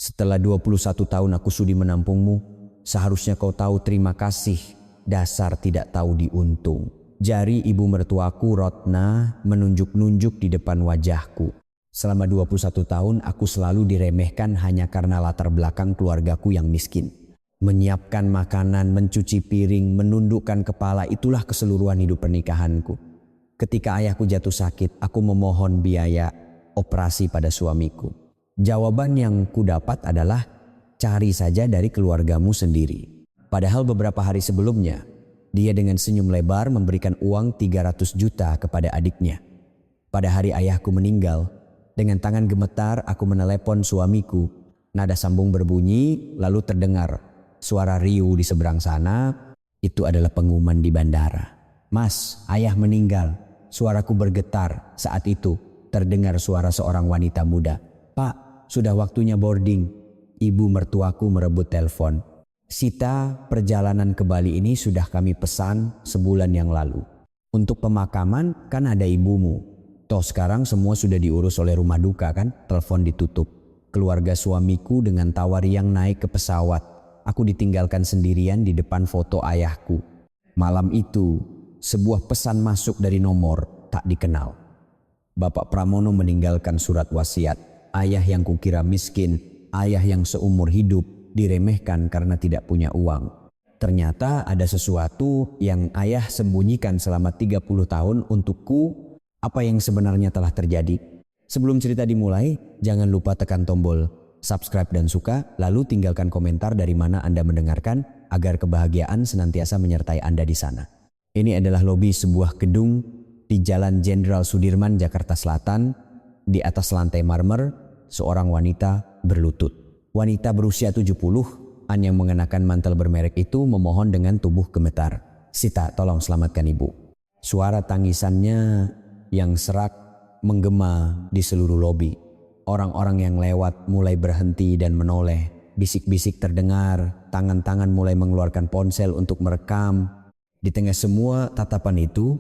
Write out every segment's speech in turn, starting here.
Setelah 21 tahun aku sudi menampungmu, seharusnya kau tahu terima kasih, dasar tidak tahu diuntung. Jari ibu mertuaku Rotna menunjuk-nunjuk di depan wajahku. Selama 21 tahun aku selalu diremehkan hanya karena latar belakang keluargaku yang miskin. Menyiapkan makanan, mencuci piring, menundukkan kepala, itulah keseluruhan hidup pernikahanku. Ketika ayahku jatuh sakit, aku memohon biaya operasi pada suamiku. Jawaban yang ku dapat adalah cari saja dari keluargamu sendiri. Padahal beberapa hari sebelumnya, dia dengan senyum lebar memberikan uang 300 juta kepada adiknya. Pada hari ayahku meninggal, dengan tangan gemetar aku menelepon suamiku. Nada sambung berbunyi, lalu terdengar suara riuh di seberang sana. Itu adalah pengumuman di bandara. "Mas, ayah meninggal." Suaraku bergetar. Saat itu terdengar suara seorang wanita muda. "Pak, sudah waktunya boarding." Ibu mertuaku merebut telepon. "Sita, perjalanan ke Bali ini sudah kami pesan sebulan yang lalu. Untuk pemakaman kan ada ibumu. Toh sekarang semua sudah diurus oleh rumah duka kan?" Telepon ditutup. Keluarga suamiku dengan tawar yang naik ke pesawat. Aku ditinggalkan sendirian di depan foto ayahku. Malam itu, sebuah pesan masuk dari nomor tak dikenal. Bapak Pramono meninggalkan surat wasiat. Ayah yang kukira miskin, ayah yang seumur hidup, diremehkan karena tidak punya uang. Ternyata ada sesuatu yang ayah sembunyikan selama 30 tahun untukku. Apa yang sebenarnya telah terjadi? Sebelum cerita dimulai, jangan lupa tekan tombol subscribe dan suka, lalu tinggalkan komentar dari mana Anda mendengarkan agar kebahagiaan senantiasa menyertai Anda di sana. Ini adalah lobi sebuah gedung di Jalan Jenderal Sudirman, Jakarta Selatan. Di atas lantai marmer, seorang wanita berlutut. Wanita berusia 70-an yang mengenakan mantel bermerek itu memohon dengan tubuh gemetar. "Sita, tolong selamatkan ibu." Suara tangisannya yang serak menggema di seluruh lobi. Orang-orang yang lewat mulai berhenti dan menoleh. Bisik-bisik terdengar, tangan-tangan mulai mengeluarkan ponsel untuk merekam. Di tengah semua tatapan itu,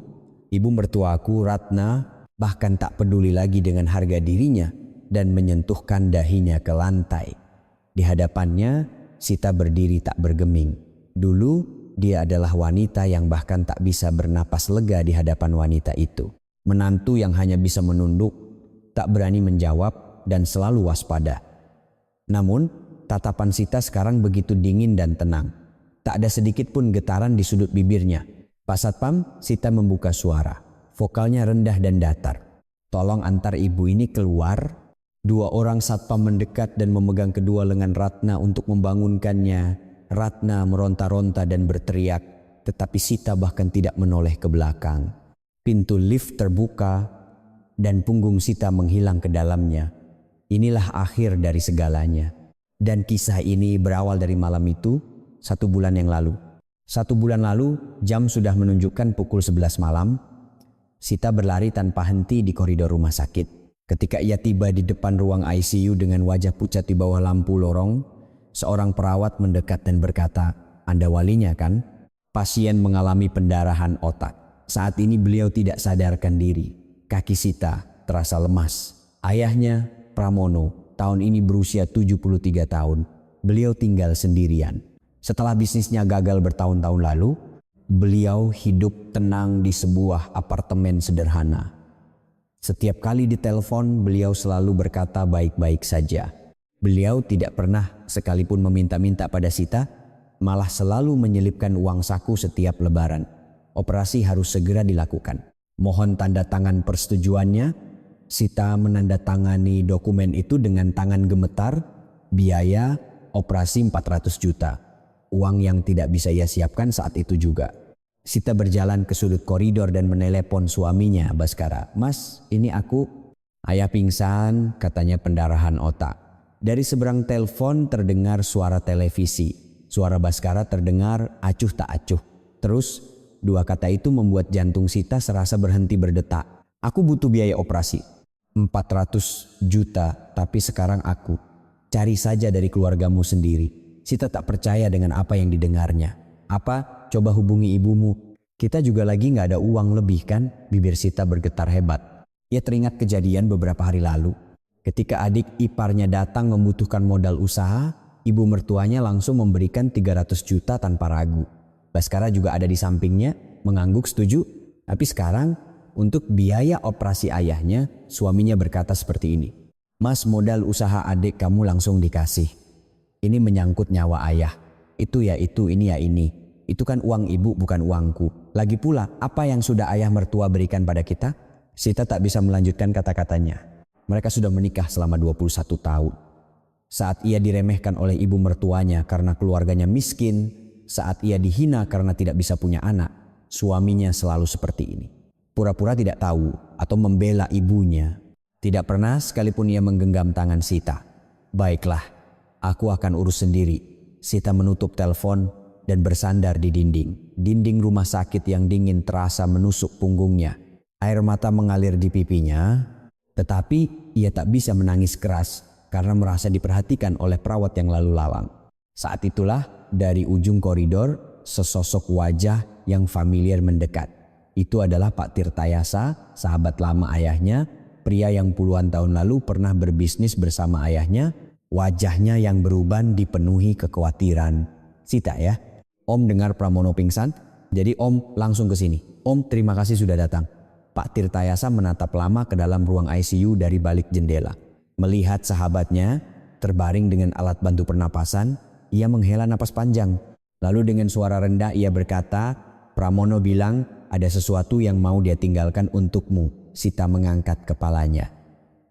ibu mertuaku Ratna bahkan tak peduli lagi dengan harga dirinya dan menyentuhkan dahinya ke lantai. Di hadapannya, Sita berdiri tak bergeming. Dulu, dia adalah wanita yang bahkan tak bisa bernapas lega di hadapan wanita itu. Menantu yang hanya bisa menunduk, tak berani menjawab dan selalu waspada. Namun, tatapan Sita sekarang begitu dingin dan tenang. Tak ada sedikit pun getaran di sudut bibirnya. "Pak Satpam," Sita membuka suara. Vokalnya rendah dan datar. "Tolong antar ibu ini keluar." Dua orang satpam mendekat dan memegang kedua lengan Ratna untuk membangunkannya. Ratna meronta-ronta dan berteriak, tetapi Sita bahkan tidak menoleh ke belakang. Pintu lift terbuka dan punggung Sita menghilang ke dalamnya. Inilah akhir dari segalanya. Dan kisah ini berawal dari malam itu, 1 bulan yang lalu. 1 bulan lalu, jam sudah menunjukkan pukul 11 malam. Sita berlari tanpa henti di koridor rumah sakit. Ketika ia tiba di depan ruang ICU dengan wajah pucat di bawah lampu lorong, seorang perawat mendekat dan berkata, "Anda walinya kan? Pasien mengalami pendarahan otak. Saat ini beliau tidak sadarkan diri." Kaki Sita terasa lemas. Ayahnya, Pramono, tahun ini berusia 73 tahun. Beliau tinggal sendirian. Setelah bisnisnya gagal bertahun-tahun lalu, beliau hidup tenang di sebuah apartemen sederhana. Setiap kali ditelepon, beliau selalu berkata baik-baik saja. Beliau tidak pernah sekalipun meminta-minta pada Sita, malah selalu menyelipkan uang saku setiap lebaran. Operasi harus segera dilakukan. Mohon tanda tangan persetujuannya. Sita menandatangani dokumen itu dengan tangan gemetar. Biaya operasi 400 juta. Uang yang tidak bisa ia siapkan saat itu juga. Sita berjalan ke sudut koridor dan menelepon suaminya, Baskara. "Mas, ini aku." "Ayah pingsan," katanya, "pendarahan otak." Dari seberang telepon terdengar suara televisi. Suara Baskara terdengar acuh tak acuh. Terus, dua kata itu membuat jantung Sita serasa berhenti berdetak. "Aku butuh biaya operasi. 400 juta, tapi sekarang aku. Cari saja dari keluargamu sendiri." Sita tak percaya dengan apa yang didengarnya. "Apa? Coba hubungi ibumu. Kita juga lagi gak ada uang lebih kan?" Bibir Sita bergetar hebat. Ia teringat kejadian beberapa hari lalu. Ketika adik iparnya datang membutuhkan modal usaha, ibu mertuanya langsung memberikan 300 juta tanpa ragu. Baskara juga ada di sampingnya, mengangguk setuju. Tapi sekarang untuk biaya operasi ayahnya, suaminya berkata seperti ini. Mas, modal usaha adik kamu langsung dikasih. Ini menyangkut nyawa ayah. Itu ya itu, ini ya ini. Itu kan uang ibu bukan uangku. Lagi pula, apa yang sudah ayah mertua berikan pada kita? Sita tak bisa melanjutkan kata-katanya. Mereka sudah menikah selama 21 tahun. Saat ia diremehkan oleh ibu mertuanya karena keluarganya miskin, saat ia dihina karena tidak bisa punya anak, suaminya selalu seperti ini. Pura-pura tidak tahu atau membela ibunya. Tidak pernah sekalipun ia menggenggam tangan Sita. Baiklah, aku akan urus sendiri. Sita menutup telepon dan bersandar di dinding. Dinding rumah sakit yang dingin terasa menusuk punggungnya. Air mata mengalir di pipinya, tetapi ia tak bisa menangis keras karena merasa diperhatikan oleh perawat yang lalu lalang. Saat itulah dari ujung koridor sesosok wajah yang familiar mendekat. Itu adalah Pak Tirtayasa, sahabat lama ayahnya, pria yang puluhan tahun lalu pernah berbisnis bersama ayahnya. Wajahnya yang beruban dipenuhi kekhawatiran. Sita ya, Om dengar Pramono pingsan, jadi Om langsung ke sini. Om terima kasih sudah datang. Pak Tirtayasa menatap lama ke dalam ruang ICU dari balik jendela. Melihat sahabatnya terbaring dengan alat bantu pernapasan, ia menghela napas panjang. Lalu dengan suara rendah ia berkata, Pramono bilang ada sesuatu yang mau dia tinggalkan untukmu. Sita mengangkat kepalanya.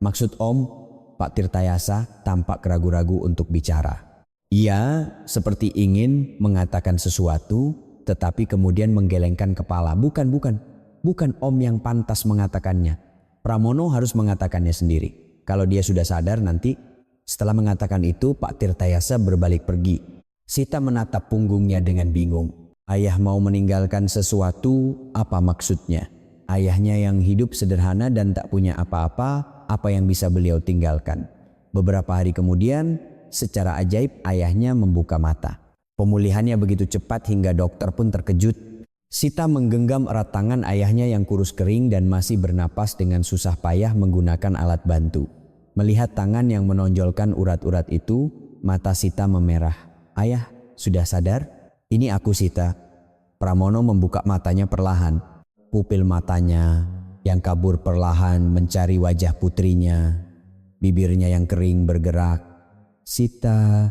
Maksud Om? Pak Tirtayasa tampak ragu-ragu untuk bicara. Ia seperti ingin mengatakan sesuatu, tetapi kemudian menggelengkan kepala. Bukan Om yang pantas mengatakannya. Pramono harus mengatakannya sendiri. Kalau dia sudah sadar nanti. Setelah mengatakan itu, Pak Tirtayasa berbalik pergi. Sita menatap punggungnya dengan bingung. Ayah mau meninggalkan sesuatu, apa maksudnya? Ayahnya yang hidup sederhana dan tak punya apa-apa, apa yang bisa beliau tinggalkan? Beberapa hari kemudian, secara ajaib ayahnya membuka mata. Pemulihannya begitu cepat hingga dokter pun terkejut. Sita menggenggam erat tangan ayahnya yang kurus kering dan masih bernapas dengan susah payah menggunakan alat bantu. Melihat tangan yang menonjolkan urat-urat itu, mata Sita memerah. Ayah, sudah sadar? Ini aku Sita. Pramono membuka matanya perlahan. Pupil matanya yang kabur perlahan mencari wajah putrinya. Bibirnya yang kering bergerak. Sita,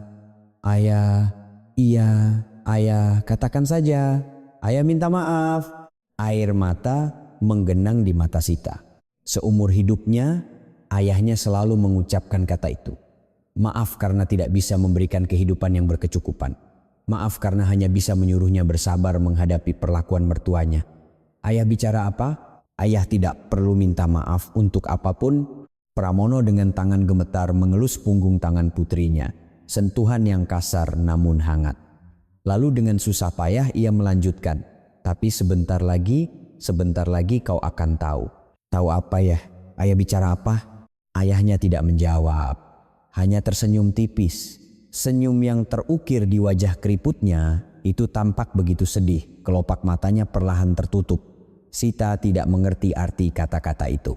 ayah, iya, ayah, katakan saja. Ayah minta maaf. Air mata menggenang di mata Sita. Seumur hidupnya, ayahnya selalu mengucapkan kata itu. Maaf karena tidak bisa memberikan kehidupan yang berkecukupan. Maaf karena hanya bisa menyuruhnya bersabar menghadapi perlakuan mertuanya. Ayah bicara apa? Ayah tidak perlu minta maaf untuk apapun. Pramono dengan tangan gemetar mengelus punggung tangan putrinya. Sentuhan yang kasar namun hangat. Lalu dengan susah payah ia melanjutkan. Tapi sebentar lagi kau akan tahu. Tahu apa ya? Ayah bicara apa? Ayahnya tidak menjawab. Hanya tersenyum tipis. Senyum yang terukir di wajah keriputnya itu tampak begitu sedih. Kelopak matanya perlahan tertutup. Sita tidak mengerti arti kata-kata itu.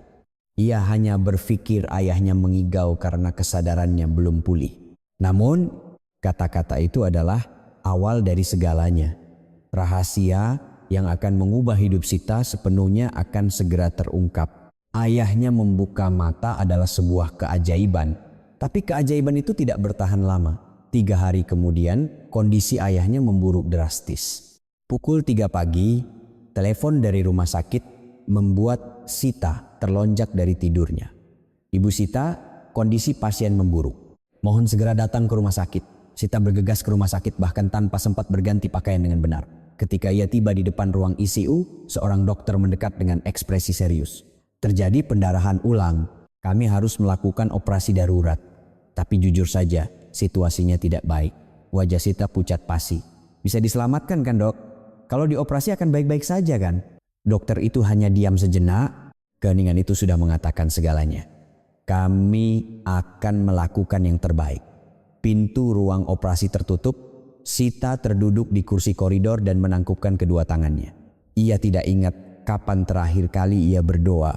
Ia hanya berpikir ayahnya mengigau karena kesadarannya belum pulih. Namun kata-kata itu adalah awal dari segalanya. Rahasia yang akan mengubah hidup Sita sepenuhnya akan segera terungkap. Ayahnya membuka mata adalah sebuah keajaiban. Tapi keajaiban itu tidak bertahan lama. 3 hari kemudian kondisi ayahnya memburuk drastis. Pukul 3 pagi, telepon dari rumah sakit membuat Sita terlonjak dari tidurnya. Ibu Sita, kondisi pasien memburuk. Mohon segera datang ke rumah sakit. Sita bergegas ke rumah sakit bahkan tanpa sempat berganti pakaian dengan benar. Ketika ia tiba di depan ruang ICU, seorang dokter mendekat dengan ekspresi serius. Terjadi pendarahan ulang. Kami harus melakukan operasi darurat. Tapi jujur saja, situasinya tidak baik. Wajah Sita pucat pasi. Bisa diselamatkan kan dok? Kalau dioperasi akan baik-baik saja kan? Dokter itu hanya diam sejenak. Keheningan itu sudah mengatakan segalanya. Kami akan melakukan yang terbaik. Pintu ruang operasi tertutup. Sita terduduk di kursi koridor dan menangkupkan kedua tangannya. Ia tidak ingat kapan terakhir kali ia berdoa.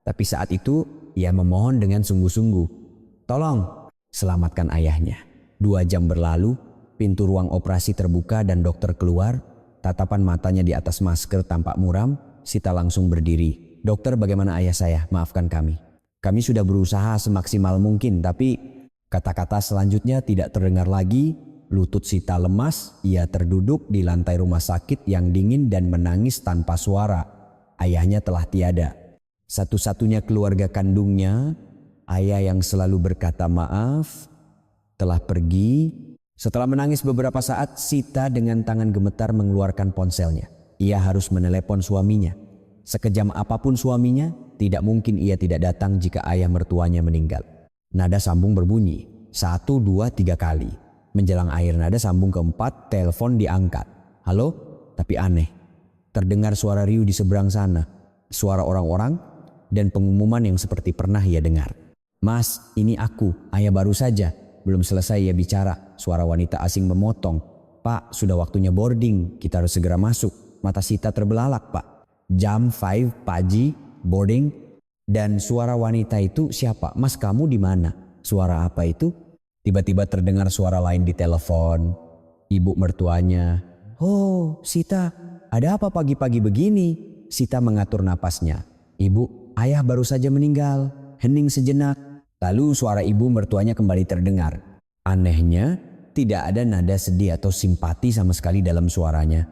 Tapi saat itu ia memohon dengan sungguh-sungguh. tolong, selamatkan ayahnya. 2 jam berlalu, pintu ruang operasi terbuka dan dokter keluar. Tatapan matanya di atas masker tampak muram. Sita langsung berdiri. Dokter, bagaimana ayah saya? Maafkan kami. Kami sudah berusaha semaksimal mungkin, tapi kata-kata selanjutnya tidak terdengar lagi. Lutut Sita lemas, ia terduduk di lantai rumah sakit yang dingin dan menangis tanpa suara. Ayahnya telah tiada. Satu-satunya keluarga kandungnya, ayah yang selalu berkata maaf, telah pergi. Setelah menangis beberapa saat, Sita dengan tangan gemetar mengeluarkan ponselnya. Ia harus menelepon suaminya. Sekejam apapun suaminya, tidak mungkin ia tidak datang jika ayah mertuanya meninggal. Nada sambung berbunyi, 1, 2, 3 kali. Menjelang akhir nada sambung keempat, telepon diangkat. Halo? Tapi aneh. Terdengar suara riuh di seberang sana. Suara orang-orang dan pengumuman yang seperti pernah ia dengar. Mas, ini aku, ayah baru saja. Belum selesai ia bicara, suara wanita asing memotong. Pak, sudah waktunya boarding, kita harus segera masuk. Mata Sita terbelalak, Pak. Jam 5 pagi, boarding. Dan suara wanita itu siapa? Mas, kamu di mana? Suara apa itu? Tiba-tiba terdengar suara lain di telepon. Ibu mertuanya. Oh, Sita, ada apa pagi-pagi begini? Sita mengatur napasnya. Ibu, ayah baru saja meninggal. Hening sejenak. Lalu suara ibu mertuanya kembali terdengar. Anehnya, tidak ada nada sedih atau simpati sama sekali dalam suaranya.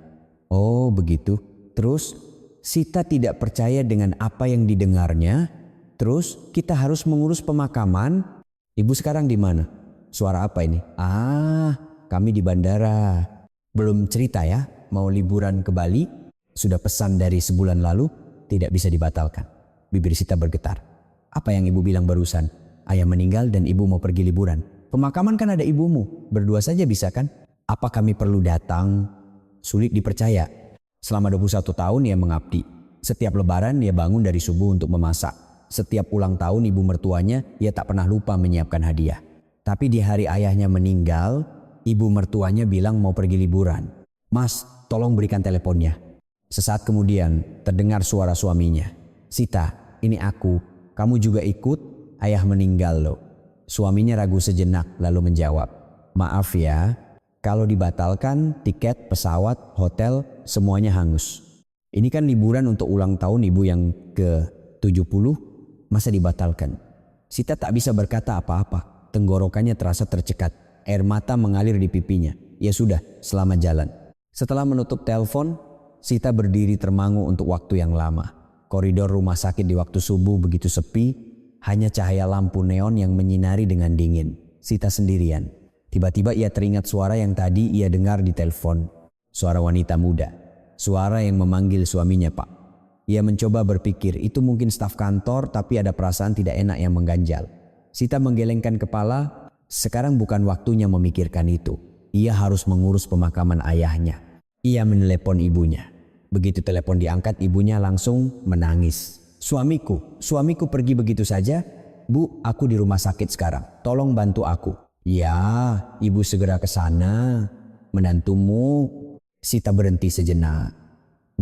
Oh, begitu. Terus, Sita tidak percaya dengan apa yang didengarnya. Terus, kita harus mengurus pemakaman. Ibu sekarang di mana? Suara apa ini? Ah, kami di bandara. Belum cerita ya, mau liburan ke Bali. Sudah pesan dari sebulan lalu, tidak bisa dibatalkan. Bibir Sita bergetar. Apa yang ibu bilang barusan? Ayah meninggal dan ibu mau pergi liburan. Pemakaman kan ada ibumu, berdua saja bisa kan? Apa kami perlu datang? Sulit dipercaya. Selama 21 tahun ia mengabdi. Setiap lebaran ia bangun dari subuh untuk memasak. Setiap ulang tahun ibu mertuanya ia tak pernah lupa menyiapkan hadiah. Tapi di hari ayahnya meninggal, ibu mertuanya bilang mau pergi liburan. Mas, tolong berikan teleponnya. Sesaat kemudian terdengar suara suaminya. Sita, ini aku. Kamu juga ikut? Ayah meninggal loh. Suaminya ragu sejenak lalu menjawab. Maaf ya, kalau dibatalkan tiket, pesawat, hotel semuanya hangus. Ini kan liburan untuk ulang tahun ibu yang ke-70, masa dibatalkan? Sita tak bisa berkata apa-apa. Tenggorokannya terasa tercekat. Air mata mengalir di pipinya. Ya sudah, selamat jalan. Setelah menutup telepon, Sita berdiri termangu untuk waktu yang lama. Koridor rumah sakit di waktu subuh begitu sepi. Hanya cahaya lampu neon yang menyinari dengan dingin. Sita sendirian. Tiba-tiba ia teringat suara yang tadi ia dengar di telepon. Suara wanita muda. Suara yang memanggil suaminya, Pak. Ia mencoba berpikir itu mungkin staf kantor, tapi ada perasaan tidak enak yang mengganjal. Sita menggelengkan kepala. Sekarang bukan waktunya memikirkan itu. Ia harus mengurus pemakaman ayahnya. Ia menelepon ibunya. Begitu telepon diangkat, ibunya langsung menangis. Suamiku pergi begitu saja. Bu, aku di rumah sakit sekarang. Tolong bantu aku. Ya, ibu segera ke sana. Menantumu. Sita berhenti sejenak.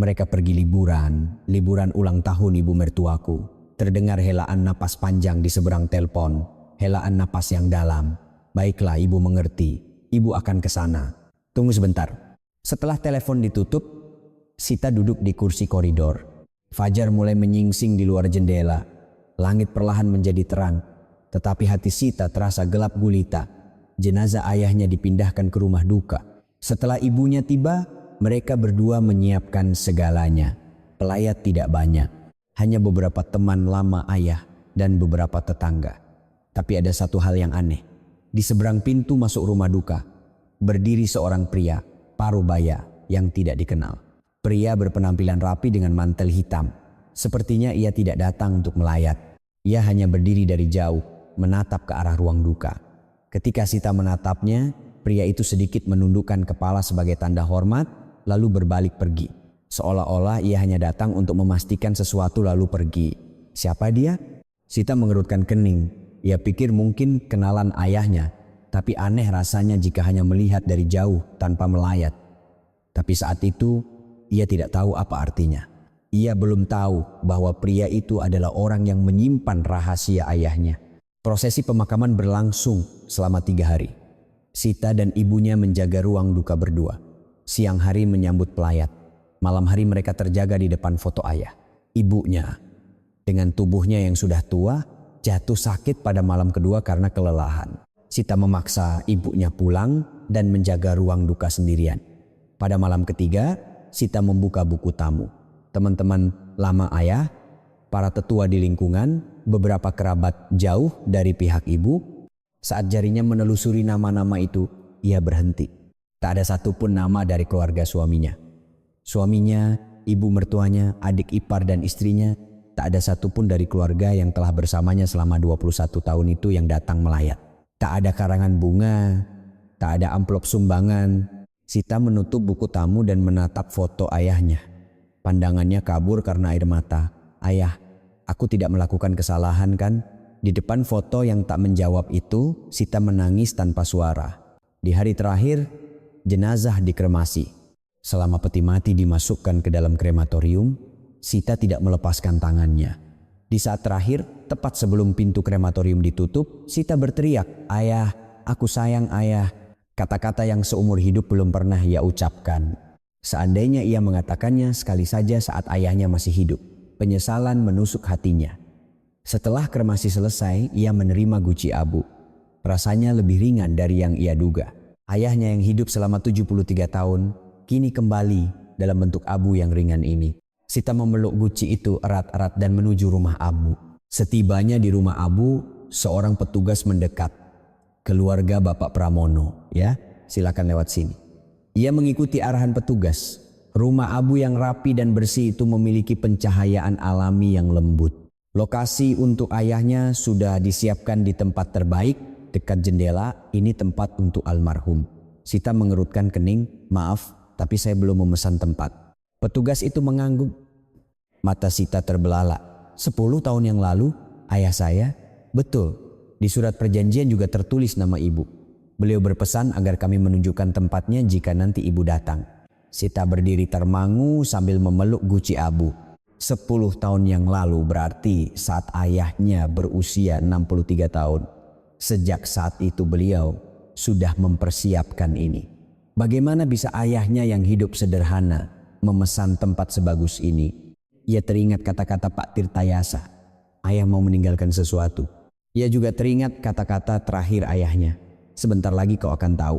Mereka pergi liburan ulang tahun ibu mertuaku. Terdengar helaan napas panjang di seberang telepon. Helaan napas yang dalam. Baiklah, ibu mengerti. Ibu akan ke sana. Tunggu sebentar. Setelah telepon ditutup, Sita duduk di kursi koridor. Fajar mulai menyingsing di luar jendela. Langit perlahan menjadi terang. Tetapi hati Sita terasa gelap gulita. Jenazah ayahnya dipindahkan ke rumah duka. Setelah ibunya tiba, mereka berdua menyiapkan segalanya. Pelayat tidak banyak. Hanya beberapa teman lama ayah dan beberapa tetangga. Tapi ada satu hal yang aneh. Di seberang pintu masuk rumah duka, berdiri seorang pria, parubaya yang tidak dikenal. Pria berpenampilan rapi dengan mantel hitam. Sepertinya ia tidak datang untuk melayat. Ia hanya berdiri dari jauh, menatap ke arah ruang duka. Ketika Sita menatapnya, pria itu sedikit menundukkan kepala sebagai tanda hormat, lalu berbalik pergi. Seolah-olah ia hanya datang untuk memastikan sesuatu lalu pergi. Siapa dia? Sita mengerutkan kening. Ia pikir mungkin kenalan ayahnya, tapi aneh rasanya jika hanya melihat dari jauh tanpa melayat. Tapi saat itu, ia tidak tahu apa artinya. Ia belum tahu bahwa pria itu adalah orang yang menyimpan rahasia ayahnya. Prosesi pemakaman berlangsung selama 3 hari. Sita dan ibunya menjaga ruang duka berdua. Siang hari menyambut pelayat. Malam hari mereka terjaga di depan foto ayah. Ibunya, dengan tubuhnya yang sudah tua, jatuh sakit pada malam kedua karena kelelahan. Sita memaksa ibunya pulang dan menjaga ruang duka sendirian. Pada malam ketiga, Sita membuka buku tamu. Teman-teman lama ayah, para tetua di lingkungan, beberapa kerabat jauh dari pihak ibu. Saat jarinya menelusuri nama-nama itu, ia berhenti. Tak ada satupun nama dari keluarga suaminya. Suaminya, ibu mertuanya, adik ipar dan istrinya, tak ada satupun dari keluarga yang telah bersamanya selama 21 tahun itu yang datang melayat. Tak ada karangan bunga, tak ada amplop sumbangan. Sita menutup buku tamu dan menatap foto ayahnya. Pandangannya kabur karena air mata. Ayah, aku tidak melakukan kesalahan kan? Di depan foto yang tak menjawab itu, Sita menangis tanpa suara. Di hari terakhir, jenazah dikremasi. Selama peti mati dimasukkan ke dalam krematorium, Sita tidak melepaskan tangannya. Di saat terakhir, tepat sebelum pintu krematorium ditutup, Sita berteriak, "Ayah, aku sayang ayah." Kata-kata yang seumur hidup belum pernah ia ucapkan. Seandainya ia mengatakannya sekali saja saat ayahnya masih hidup. Penyesalan menusuk hatinya. Setelah kremasi selesai, ia menerima guci abu. Rasanya lebih ringan dari yang ia duga. Ayahnya yang hidup selama 73 tahun, kini kembali dalam bentuk abu yang ringan ini. Sita memeluk guci itu erat-erat dan menuju rumah abu. Setibanya di rumah abu, seorang petugas mendekat. Keluarga Bapak Pramono, ya, silakan lewat sini. Ia mengikuti arahan petugas. Rumah abu yang rapi dan bersih itu memiliki pencahayaan alami yang lembut. Lokasi untuk ayahnya sudah disiapkan di tempat terbaik, dekat jendela. Ini tempat untuk almarhum. Sita mengerutkan kening, "Maaf, tapi saya belum memesan tempat." Petugas itu mengangguk. Mata Sita terbelalak. 10 tahun yang lalu, ayah saya? Betul, di surat perjanjian juga tertulis nama ibu. Beliau berpesan agar kami menunjukkan tempatnya jika nanti ibu datang. Sita berdiri termangu sambil memeluk guci abu. 10 tahun yang lalu berarti saat ayahnya berusia 63 tahun. Sejak saat itu beliau sudah mempersiapkan ini. Bagaimana bisa ayahnya yang hidup sederhana memesan tempat sebagus ini? Ia teringat kata-kata Pak Tirtayasa. Ayah mau meninggalkan sesuatu. Ia juga teringat kata-kata terakhir ayahnya. Sebentar lagi kau akan tahu.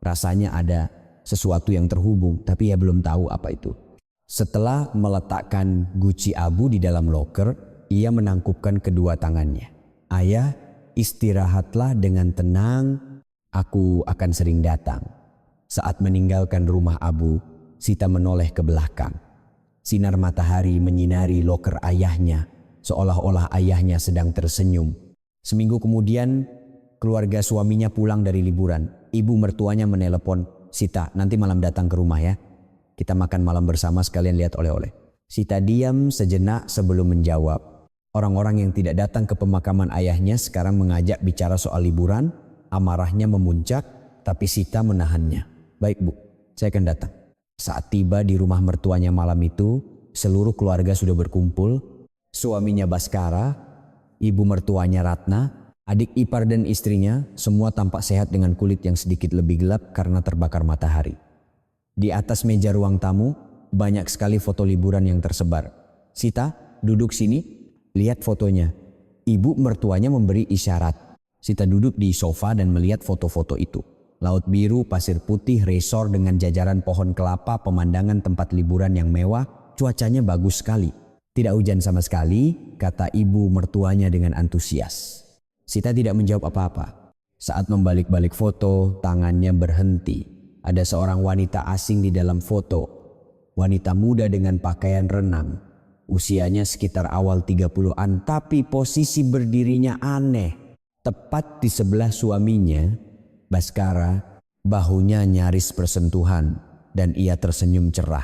Rasanya ada sesuatu yang terhubung, tapi ia belum tahu apa itu. Setelah meletakkan guci abu di dalam loker, ia menangkupkan kedua tangannya. Ayah, istirahatlah dengan tenang. Aku akan sering datang. Saat meninggalkan rumah abu, Sita menoleh ke belakang. Sinar matahari menyinari loker ayahnya, seolah-olah ayahnya sedang tersenyum. Seminggu kemudian, keluarga suaminya pulang dari liburan. Ibu mertuanya menelepon, "Sita, nanti malam datang ke rumah ya. Kita makan malam bersama sekalian lihat oleh-oleh." Sita diam sejenak sebelum menjawab. Orang-orang yang tidak datang ke pemakaman ayahnya sekarang mengajak bicara soal liburan. Amarahnya memuncak, tapi Sita menahannya. "Baik Bu, saya akan datang." Saat tiba di rumah mertuanya malam itu, seluruh keluarga sudah berkumpul. Suaminya Baskara, ibu mertuanya Ratna, adik ipar dan istrinya, semua tampak sehat dengan kulit yang sedikit lebih gelap karena terbakar matahari. Di atas meja ruang tamu, banyak sekali foto liburan yang tersebar. "Sita, duduk sini, lihat fotonya." Ibu mertuanya memberi isyarat. Sita duduk di sofa dan melihat foto-foto itu. Laut biru, pasir putih, resor dengan jajaran pohon kelapa, pemandangan tempat liburan yang mewah, cuacanya bagus sekali. "Tidak hujan sama sekali," kata ibu mertuanya dengan antusias. Sita tidak menjawab apa-apa. Saat membalik-balik foto, tangannya berhenti. Ada seorang wanita asing di dalam foto. Wanita muda dengan pakaian renang. Usianya sekitar awal 30-an, tapi posisi berdirinya aneh. Tepat di sebelah suaminya, Baskara, bahunya nyaris bersentuhan dan ia tersenyum cerah.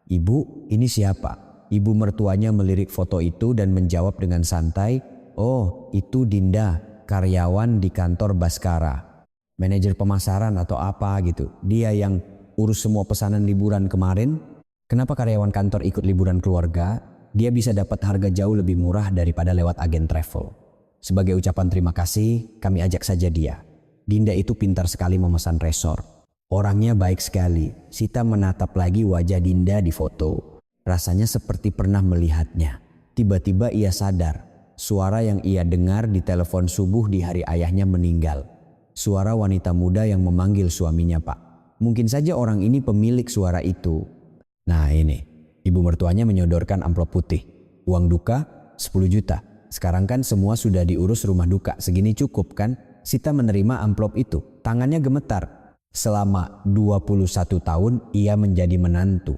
"Ibu, ini siapa?" Ibu mertuanya melirik foto itu dan menjawab dengan santai, "Oh, itu Dinda, karyawan di kantor Baskara. Manajer pemasaran atau apa gitu. Dia yang urus semua pesanan liburan kemarin." "Kenapa karyawan kantor ikut liburan keluarga? Dia bisa dapat harga jauh lebih murah daripada lewat agen travel." Sebagai ucapan terima kasih, kami ajak saja dia. Dinda itu pintar sekali memesan resor. Orangnya baik sekali. Sita menatap lagi wajah Dinda di foto. Rasanya seperti pernah melihatnya. Tiba-tiba ia sadar. Suara yang ia dengar di telepon subuh di hari ayahnya meninggal. Suara wanita muda yang memanggil suaminya Pak. Mungkin saja orang ini pemilik suara itu. Nah ini, ibu mertuanya menyodorkan amplop putih. Uang duka 10 juta. Sekarang kan semua sudah diurus rumah duka. Segini cukup kan? Sita menerima amplop itu. Tangannya gemetar. Selama 21 tahun ia menjadi menantu.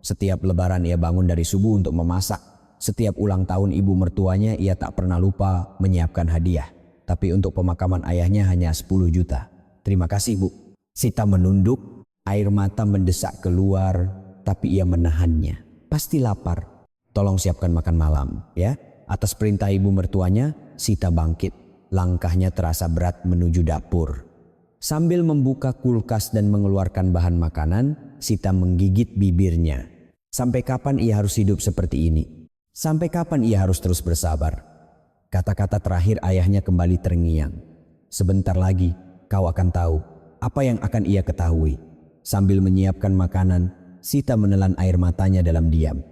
Setiap lebaran ia bangun dari subuh untuk memasak. Setiap ulang tahun ibu mertuanya ia tak pernah lupa menyiapkan hadiah. Tapi untuk pemakaman ayahnya hanya 10 juta. Terima kasih Bu. Sita menunduk, air mata mendesak keluar, tapi ia menahannya. Pasti lapar. Tolong siapkan makan malam ya. Atas perintah ibu mertuanya, Sita bangkit. Langkahnya terasa berat menuju dapur. Sambil membuka kulkas dan mengeluarkan bahan makanan, Sita menggigit bibirnya. Sampai kapan ia harus hidup seperti ini? Sampai kapan ia harus terus bersabar? Kata-kata terakhir ayahnya kembali terngiang. Sebentar lagi kau akan tahu apa yang akan ia ketahui. Sambil menyiapkan makanan, Sita menelan air matanya dalam diam.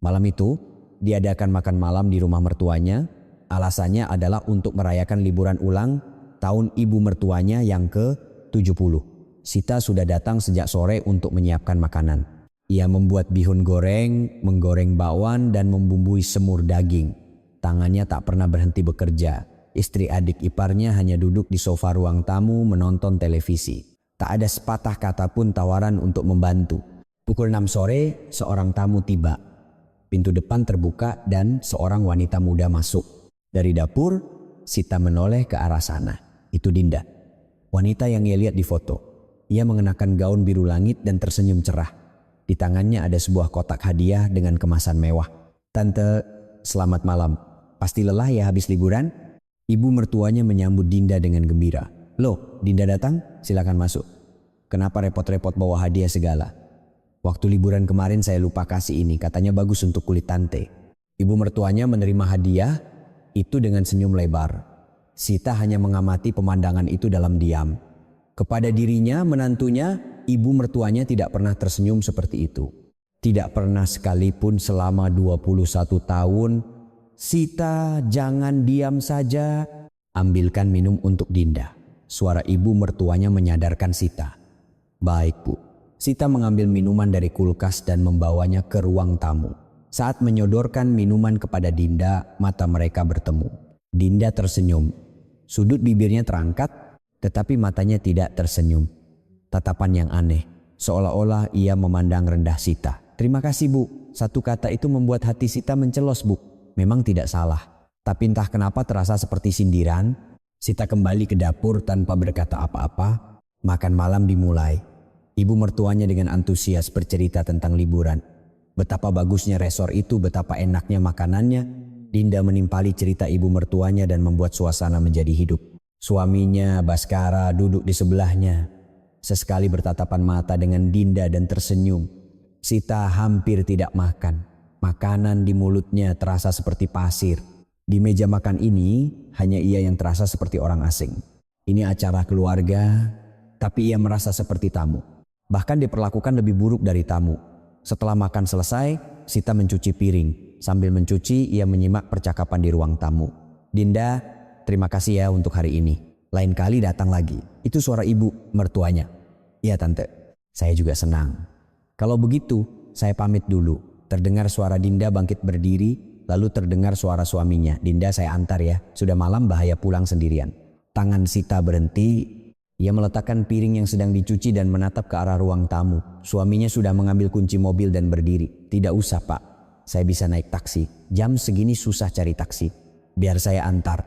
Malam itu, diadakan makan malam di rumah mertuanya. Alasannya adalah untuk merayakan liburan ulang tahun ibu mertuanya yang ke-70. Sita sudah datang sejak sore untuk menyiapkan makanan. Ia membuat bihun goreng, menggoreng bakwan dan membumbui semur daging. Tangannya tak pernah berhenti bekerja. Istri adik iparnya hanya duduk di sofa ruang tamu menonton televisi. Tak ada sepatah kata pun tawaran untuk membantu. Pukul 6 sore, seorang tamu tiba. Pintu depan terbuka dan seorang wanita muda masuk. Dari dapur, Sita menoleh ke arah sana. Itu Dinda. Wanita yang ia lihat di foto. Ia mengenakan gaun biru langit dan tersenyum cerah. Di tangannya ada sebuah kotak hadiah dengan kemasan mewah. Tante, selamat malam. Pasti lelah ya habis liburan? Ibu mertuanya menyambut Dinda dengan gembira. Loh, Dinda datang? Silakan masuk. Kenapa repot-repot bawa hadiah segala? Waktu liburan kemarin saya lupa kasih ini, katanya bagus untuk kulit tante. Ibu mertuanya menerima hadiah itu dengan senyum lebar. Sita hanya mengamati pemandangan itu dalam diam. Kepada dirinya, menantunya, ibu mertuanya tidak pernah tersenyum seperti itu. Tidak pernah sekalipun selama 21 tahun. Sita, jangan diam saja. Ambilkan minum untuk Dinda. Suara ibu mertuanya menyadarkan Sita. Baik Bu. Sita mengambil minuman dari kulkas dan membawanya ke ruang tamu. Saat menyodorkan minuman kepada Dinda, mata mereka bertemu. Dinda tersenyum. Sudut bibirnya terangkat, tetapi matanya tidak tersenyum. Tatapan yang aneh, seolah-olah ia memandang rendah Sita. Terima kasih Bu, satu kata itu membuat hati Sita mencelos Bu. Memang tidak salah, tapi entah kenapa terasa seperti sindiran. Sita kembali ke dapur tanpa berkata apa-apa. Makan malam dimulai. Ibu mertuanya dengan antusias bercerita tentang liburan. Betapa bagusnya resor itu, betapa enaknya makanannya. Dinda menimpali cerita ibu mertuanya dan membuat suasana menjadi hidup. Suaminya, Baskara, duduk di sebelahnya. Sesekali bertatapan mata dengan Dinda dan tersenyum. Sita hampir tidak makan. Makanan di mulutnya terasa seperti pasir. Di meja makan ini, hanya ia yang terasa seperti orang asing. Ini acara keluarga, tapi ia merasa seperti tamu. Bahkan diperlakukan lebih buruk dari tamu. Setelah makan selesai, Sita mencuci piring. Sambil mencuci, ia menyimak percakapan di ruang tamu. Dinda, terima kasih ya untuk hari ini. Lain kali datang lagi. Itu suara ibu mertuanya. Iya tante, saya juga senang. Kalau begitu, saya pamit dulu. Terdengar suara Dinda bangkit berdiri, lalu terdengar suara suaminya. Dinda, saya antar ya, sudah malam bahaya pulang sendirian. Tangan Sita berhenti. Ia meletakkan piring yang sedang dicuci dan menatap ke arah ruang tamu. Suaminya sudah mengambil kunci mobil dan berdiri. Tidak usah Pak, saya bisa naik taksi. Jam segini susah cari taksi. Biar saya antar.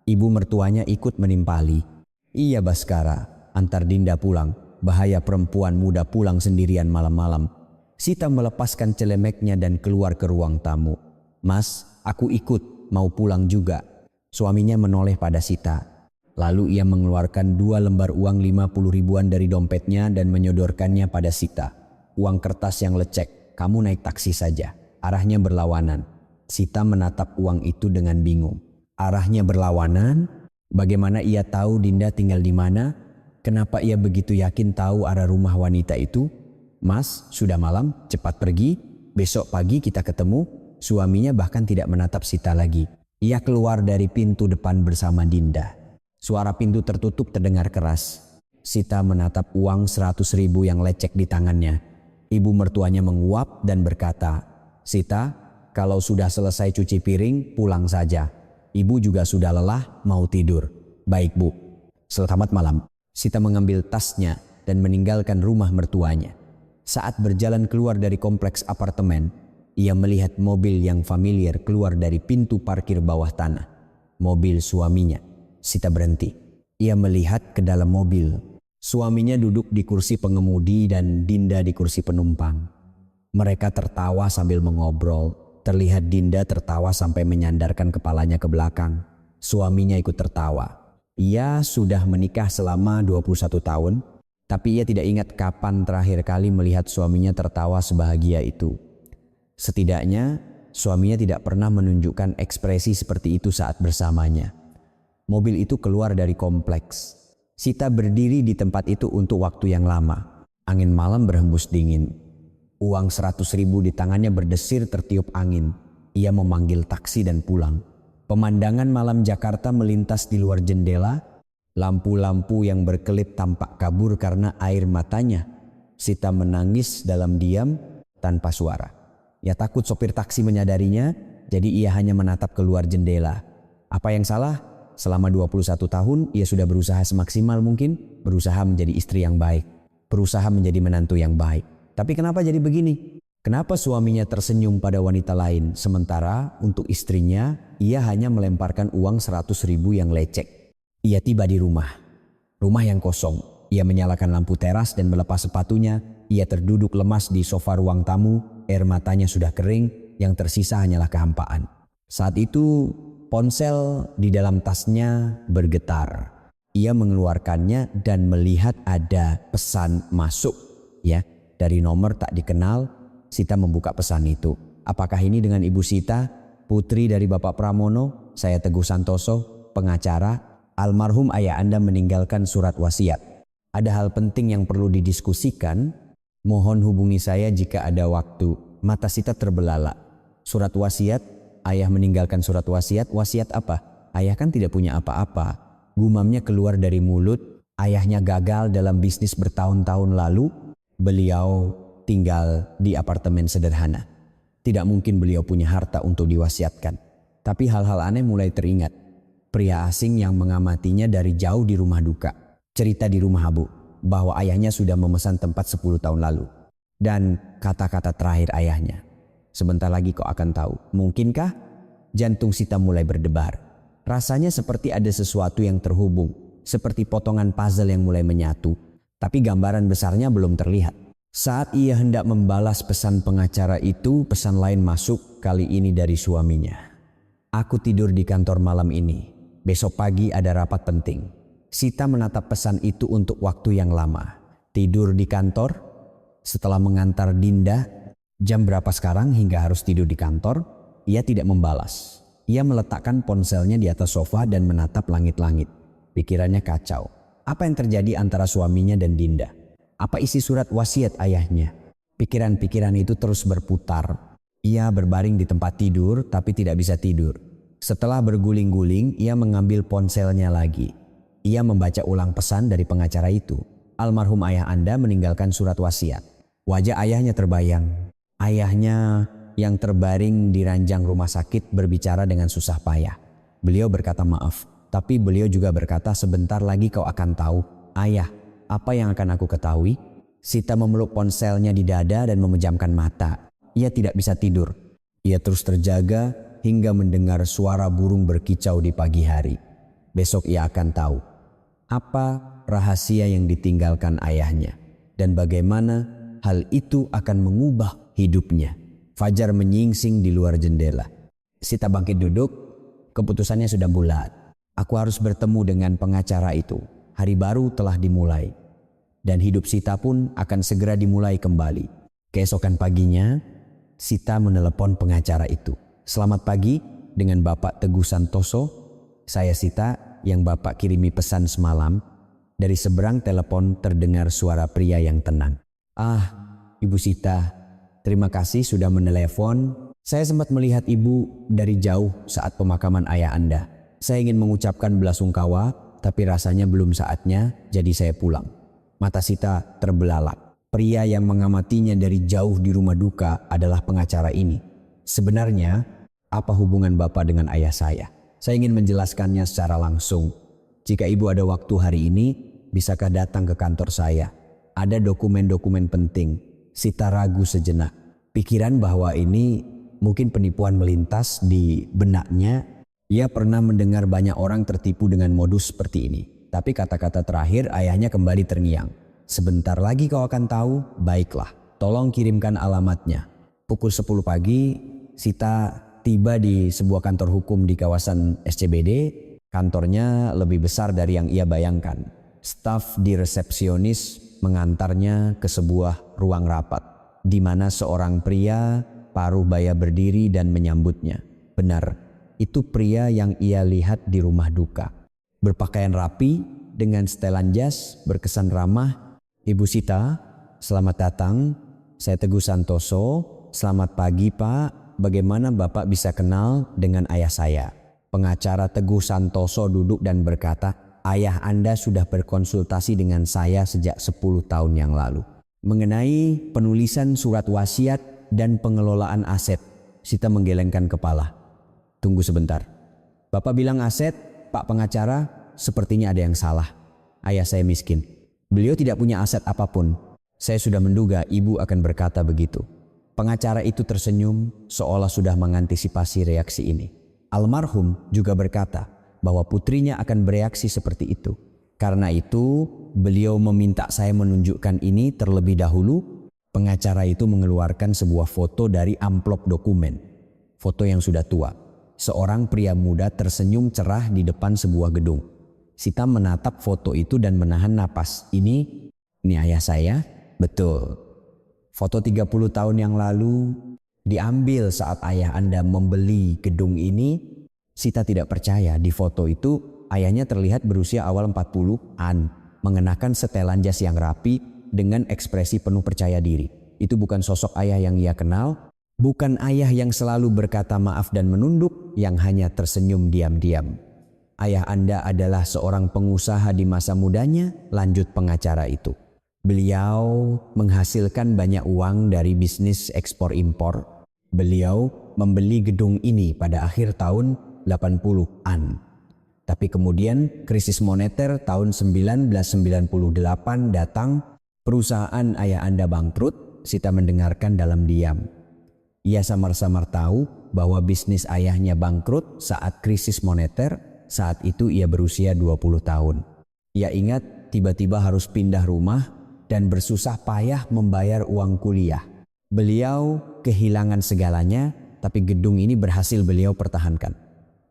Ibu mertuanya ikut menimpali. Iya Baskara, antar Dinda pulang. Bahaya perempuan muda pulang sendirian malam-malam. Sita melepaskan celemeknya dan keluar ke ruang tamu. Mas, aku ikut, mau pulang juga. Suaminya menoleh pada Sita. Lalu ia mengeluarkan 2 lembar uang 50 ribuan dari dompetnya dan menyodorkannya pada Sita. Uang kertas yang lecek, kamu naik taksi saja. Arahnya berlawanan. Sita menatap uang itu dengan bingung. Arahnya berlawanan. Bagaimana ia tahu Dinda tinggal di mana? Kenapa ia begitu yakin tahu arah rumah wanita itu? Mas, sudah malam, cepat pergi. Besok pagi kita ketemu. Suaminya bahkan tidak menatap Sita lagi. Ia keluar dari pintu depan bersama Dinda. Suara pintu tertutup terdengar keras. Sita menatap uang 100.000 yang lecek di tangannya. Ibu mertuanya menguap dan berkata, "Sita, kalau sudah selesai cuci piring, pulang saja. Ibu juga sudah lelah, mau tidur." "Baik, Bu. Selamat malam." Sita mengambil tasnya dan meninggalkan rumah mertuanya. Saat berjalan keluar dari kompleks apartemen, ia melihat mobil yang familiar keluar dari pintu parkir bawah tanah. Mobil suaminya. Sita berhenti. Ia melihat ke dalam mobil. Suaminya duduk di kursi pengemudi dan Dinda di kursi penumpang. Mereka tertawa sambil mengobrol. Terlihat Dinda tertawa sampai menyandarkan kepalanya ke belakang. Suaminya ikut tertawa. Ia sudah menikah selama 21 tahun, tapi ia tidak ingat kapan terakhir kali melihat suaminya tertawa sebahagia itu. Setidaknya, suaminya tidak pernah menunjukkan ekspresi seperti itu saat bersamanya. Mobil itu keluar dari kompleks. Sita berdiri di tempat itu untuk waktu yang lama. Angin malam berhembus dingin. Uang 100.000 di tangannya berdesir tertiup angin. Ia memanggil taksi dan pulang. Pemandangan malam Jakarta melintas di luar jendela. Lampu-lampu yang berkelip tampak kabur karena air matanya. Sita menangis dalam diam tanpa suara. Ia takut sopir taksi menyadarinya, jadi ia hanya menatap keluar jendela. Apa yang salah? Selama 21 tahun ia sudah berusaha semaksimal mungkin, berusaha menjadi istri yang baik, berusaha menjadi menantu yang baik. Tapi kenapa jadi begini? Kenapa suaminya tersenyum pada wanita lain, sementara untuk istrinya ia hanya melemparkan uang 100.000 yang lecek? Ia tiba di rumah yang kosong. Ia menyalakan lampu teras dan melepas sepatunya. Ia terduduk lemas di sofa ruang tamu, air matanya sudah kering, yang tersisa hanyalah kehampaan. Saat itu ponsel di dalam tasnya bergetar. Ia mengeluarkannya dan melihat ada pesan masuk, ya, dari nomor tak dikenal. Sita membuka pesan itu. "Apakah ini dengan Ibu Sita, putri dari Bapak Pramono? Saya Teguh Santoso, pengacara. Almarhum ayah Anda meninggalkan surat wasiat. Ada hal penting yang perlu didiskusikan. Mohon hubungi saya jika ada waktu." Mata Sita terbelalak. Surat wasiat? Ayah meninggalkan surat wasiat? Wasiat apa? Ayah kan tidak punya apa-apa. Gumamnya keluar dari mulut. Ayahnya gagal dalam bisnis bertahun-tahun lalu. Beliau tinggal di apartemen sederhana. Tidak mungkin beliau punya harta untuk diwasiatkan. Tapi hal-hal aneh mulai teringat. Pria asing yang mengamatinya dari jauh di rumah duka. Cerita di rumah Abu bahwa ayahnya sudah memesan tempat 10 tahun lalu. Dan kata-kata terakhir ayahnya, "Sebentar lagi kau akan tahu." Mungkinkah? Jantung Sita mulai berdebar. Rasanya seperti ada sesuatu yang terhubung, seperti potongan puzzle yang mulai menyatu. Tapi gambaran besarnya belum terlihat. Saat ia hendak membalas pesan pengacara itu, pesan lain masuk, kali ini dari suaminya. "Aku tidur di kantor malam ini. Besok pagi ada rapat penting." Sita menatap pesan itu untuk waktu yang lama. Tidur di kantor? Setelah mengantar Dinda, jam berapa sekarang hingga harus tidur di kantor? Ia tidak membalas. Ia meletakkan ponselnya di atas sofa dan menatap langit-langit. Pikirannya kacau. Apa yang terjadi antara suaminya dan Dinda? Apa isi surat wasiat ayahnya? Pikiran-pikiran itu terus berputar. Ia berbaring di tempat tidur tapi tidak bisa tidur. Setelah berguling-guling, ia mengambil ponselnya lagi. Ia membaca ulang pesan dari pengacara itu. "Almarhum ayah Anda meninggalkan surat wasiat." Wajah ayahnya terbayang. Ayahnya yang terbaring di ranjang rumah sakit berbicara dengan susah payah. Beliau berkata maaf, tapi beliau juga berkata, "Sebentar lagi kau akan tahu." "Ayah, apa yang akan aku ketahui?" Sita memeluk ponselnya di dada dan memejamkan mata. Ia tidak bisa tidur. Ia terus terjaga hingga mendengar suara burung berkicau di pagi hari. Besok ia akan tahu apa rahasia yang ditinggalkan ayahnya dan bagaimana hal itu akan mengubah hidupnya. Fajar menyingsing di luar jendela. Sita bangkit duduk. Keputusannya sudah bulat. Aku harus bertemu dengan pengacara itu. Hari baru telah dimulai. Dan hidup Sita pun akan segera dimulai kembali. Keesokan paginya, Sita menelepon pengacara itu. "Selamat pagi, dengan Bapak Teguh Santoso." Saya Sita yang Bapak kirimi pesan semalam. Dari seberang telepon terdengar suara pria yang tenang. Ah, Ibu Sita, terima kasih sudah menelepon. Saya sempat melihat Ibu dari jauh saat pemakaman ayah Anda. Saya ingin mengucapkan belasungkawa, tapi rasanya belum saatnya, jadi saya pulang. Mata Sita terbelalak. Pria yang mengamatinya dari jauh di rumah duka adalah pengacara ini. Sebenarnya, apa hubungan Bapak dengan ayah saya? Saya ingin menjelaskannya secara langsung. Jika Ibu ada waktu hari ini, bisakah datang ke kantor saya? Ada dokumen-dokumen penting. Sita ragu sejenak. Pikiran bahwa ini mungkin penipuan melintas di benaknya. Ia pernah mendengar banyak orang tertipu dengan modus seperti ini. Tapi kata-kata terakhir ayahnya kembali terngiang. Sebentar lagi kau akan tahu, baiklah. Tolong kirimkan alamatnya. Pukul 10 pagi, Sita tiba di sebuah kantor hukum di kawasan SCBD. Kantornya lebih besar dari yang ia bayangkan. Staf di resepsionis mengantarnya ke sebuah ruang rapat, di mana seorang pria paruh baya berdiri dan menyambutnya. Benar, itu pria yang ia lihat di rumah duka. Berpakaian rapi, dengan setelan jas, berkesan ramah. Ibu Sita, selamat datang. Saya Teguh Santoso. Selamat pagi Pak, bagaimana Bapak bisa kenal dengan ayah saya? Pengacara Teguh Santoso duduk dan berkata, ayah Anda sudah berkonsultasi dengan saya sejak 10 tahun yang lalu. Mengenai penulisan surat wasiat dan pengelolaan aset. Sita menggelengkan kepala. Tunggu sebentar. Bapak bilang aset, Pak pengacara, sepertinya ada yang salah. Ayah saya miskin. Beliau tidak punya aset apapun. Saya sudah menduga ibu akan berkata begitu. Pengacara itu tersenyum seolah sudah mengantisipasi reaksi ini. Almarhum juga berkata bahwa putrinya akan bereaksi seperti itu. Karena itu, beliau meminta saya menunjukkan ini terlebih dahulu. Pengacara itu mengeluarkan sebuah foto dari amplop dokumen. Foto yang sudah tua. Seorang pria muda tersenyum cerah di depan sebuah gedung. Sita menatap foto itu dan menahan napas. Ini ayah saya? Betul. Foto 30 tahun yang lalu diambil saat ayah Anda membeli gedung ini. Sita tidak percaya di foto itu ayahnya terlihat berusia awal 40-an, mengenakan setelan jas yang rapi dengan ekspresi penuh percaya diri. Itu bukan sosok ayah yang ia kenal, bukan ayah yang selalu berkata maaf dan menunduk, yang hanya tersenyum diam-diam. Ayah Anda adalah seorang pengusaha di masa mudanya, lanjut pengacara itu. Beliau menghasilkan banyak uang dari bisnis ekspor-impor. Beliau membeli gedung ini pada akhir tahun 80-an. Tapi kemudian krisis moneter tahun 1998 datang, perusahaan ayah Anda bangkrut. Sita mendengarkan dalam diam. Ia samar-samar tahu bahwa bisnis ayahnya bangkrut saat krisis moneter. Saat itu ia berusia 20 tahun. Ia ingat tiba-tiba harus pindah rumah dan bersusah payah membayar uang kuliah. Beliau kehilangan segalanya, tapi gedung ini berhasil beliau pertahankan.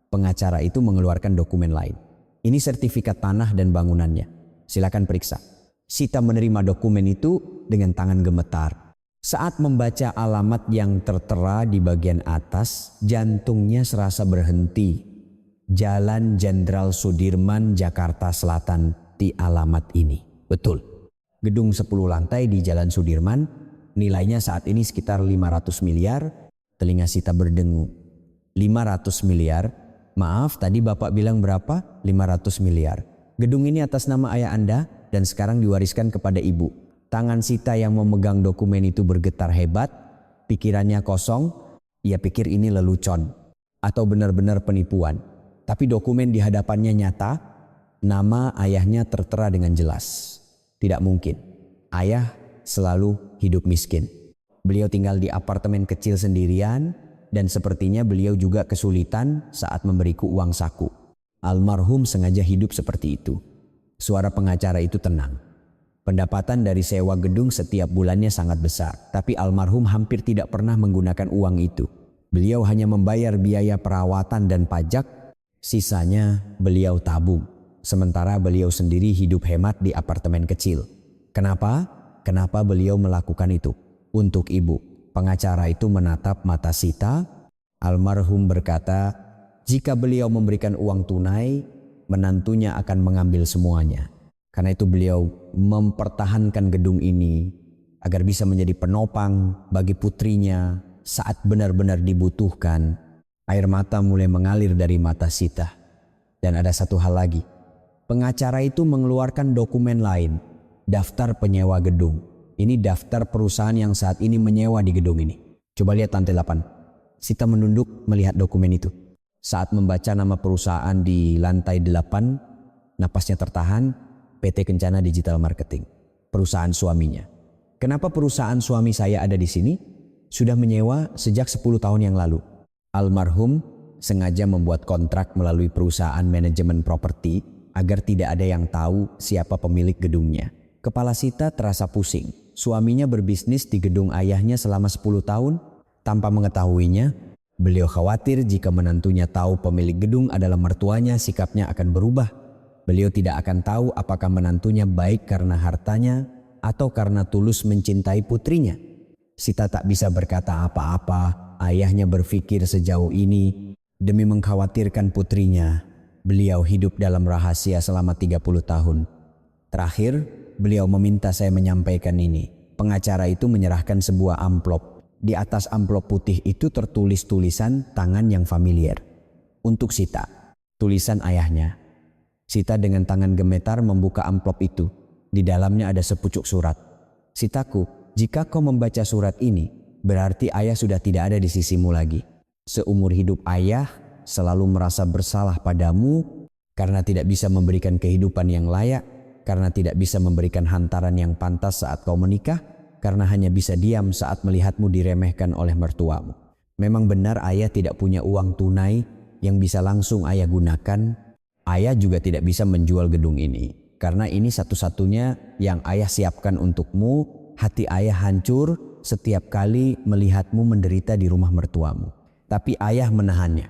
Pengacara itu mengeluarkan dokumen lain. Ini sertifikat tanah dan bangunannya. Silakan periksa. Sita menerima dokumen itu dengan tangan gemetar. Saat membaca alamat yang tertera di bagian atas, jantungnya serasa berhenti. Jalan Jenderal Sudirman, Jakarta Selatan di alamat ini. Betul. Gedung 10 lantai di Jalan Sudirman, nilainya saat ini sekitar 500 miliar. Telinga Sita berdengu. 500 miliar? Maaf, tadi Bapak bilang berapa? 500 miliar. Gedung ini atas nama ayah Anda dan sekarang diwariskan kepada Ibu. Tangan Sita yang memegang dokumen itu bergetar hebat. Pikirannya kosong. Ia pikir ini lelucon atau benar-benar penipuan. Tapi dokumen di hadapannya nyata. Nama ayahnya tertera dengan jelas. Tidak mungkin. Ayah selalu hidup miskin. Beliau tinggal di apartemen kecil sendirian dan sepertinya beliau juga kesulitan saat memberiku uang saku. Almarhum sengaja hidup seperti itu. Suara pengacara itu tenang. Pendapatan dari sewa gedung setiap bulannya sangat besar, tapi almarhum hampir tidak pernah menggunakan uang itu. Beliau hanya membayar biaya perawatan dan pajak, sisanya beliau tabung. Sementara beliau sendiri hidup hemat di apartemen kecil. Kenapa? Kenapa beliau melakukan itu? Untuk Ibu. Pengacara itu menatap mata Sita. Almarhum berkata, Jika beliau memberikan uang tunai, menantunya akan mengambil semuanya. Karena itu beliau mempertahankan gedung ini agar bisa menjadi penopang bagi putrinya saat benar-benar dibutuhkan. Air mata mulai mengalir dari mata Sita. Dan ada satu hal lagi. Pengacara itu mengeluarkan dokumen lain, daftar penyewa gedung. Ini daftar perusahaan yang saat ini menyewa di gedung ini. Coba lihat lantai 8. Sita menunduk melihat dokumen itu. Saat membaca nama perusahaan di lantai 8, napasnya tertahan. PT Kencana Digital Marketing, perusahaan suaminya. Kenapa perusahaan suami saya ada di sini? Sudah menyewa sejak 10 tahun yang lalu. Almarhum sengaja membuat kontrak melalui perusahaan manajemen properti agar tidak ada yang tahu siapa pemilik gedungnya. Kepala Sita terasa pusing. Suaminya berbisnis di gedung ayahnya selama 10 tahun tanpa mengetahuinya. Beliau khawatir jika menantunya tahu pemilik gedung adalah mertuanya, sikapnya akan berubah. Beliau tidak akan tahu apakah menantunya baik karena hartanya atau karena tulus mencintai putrinya. Sita tak bisa berkata apa-apa. Ayahnya berpikir sejauh ini demi mengkhawatirkan putrinya. Beliau hidup dalam rahasia selama 30 tahun. Terakhir, beliau meminta saya menyampaikan ini. Pengacara itu menyerahkan sebuah amplop. Di atas amplop putih itu tertulis tulisan tangan yang familiar. Untuk Sita, tulisan ayahnya. Sita dengan tangan gemetar membuka amplop itu. Di dalamnya ada sepucuk surat. Sitaku, jika kau membaca surat ini, berarti ayah sudah tidak ada di sisimu lagi. Seumur hidup ayah selalu merasa bersalah padamu karena tidak bisa memberikan kehidupan yang layak, karena tidak bisa memberikan hantaran yang pantas saat kau menikah, karena hanya bisa diam saat melihatmu diremehkan oleh mertuamu. Memang benar ayah tidak punya uang tunai yang bisa langsung ayah gunakan. Ayah juga tidak bisa menjual gedung ini. Karena ini satu-satunya yang ayah siapkan untukmu. Hati ayah hancur setiap kali melihatmu menderita di rumah mertuamu. Tapi ayah menahannya.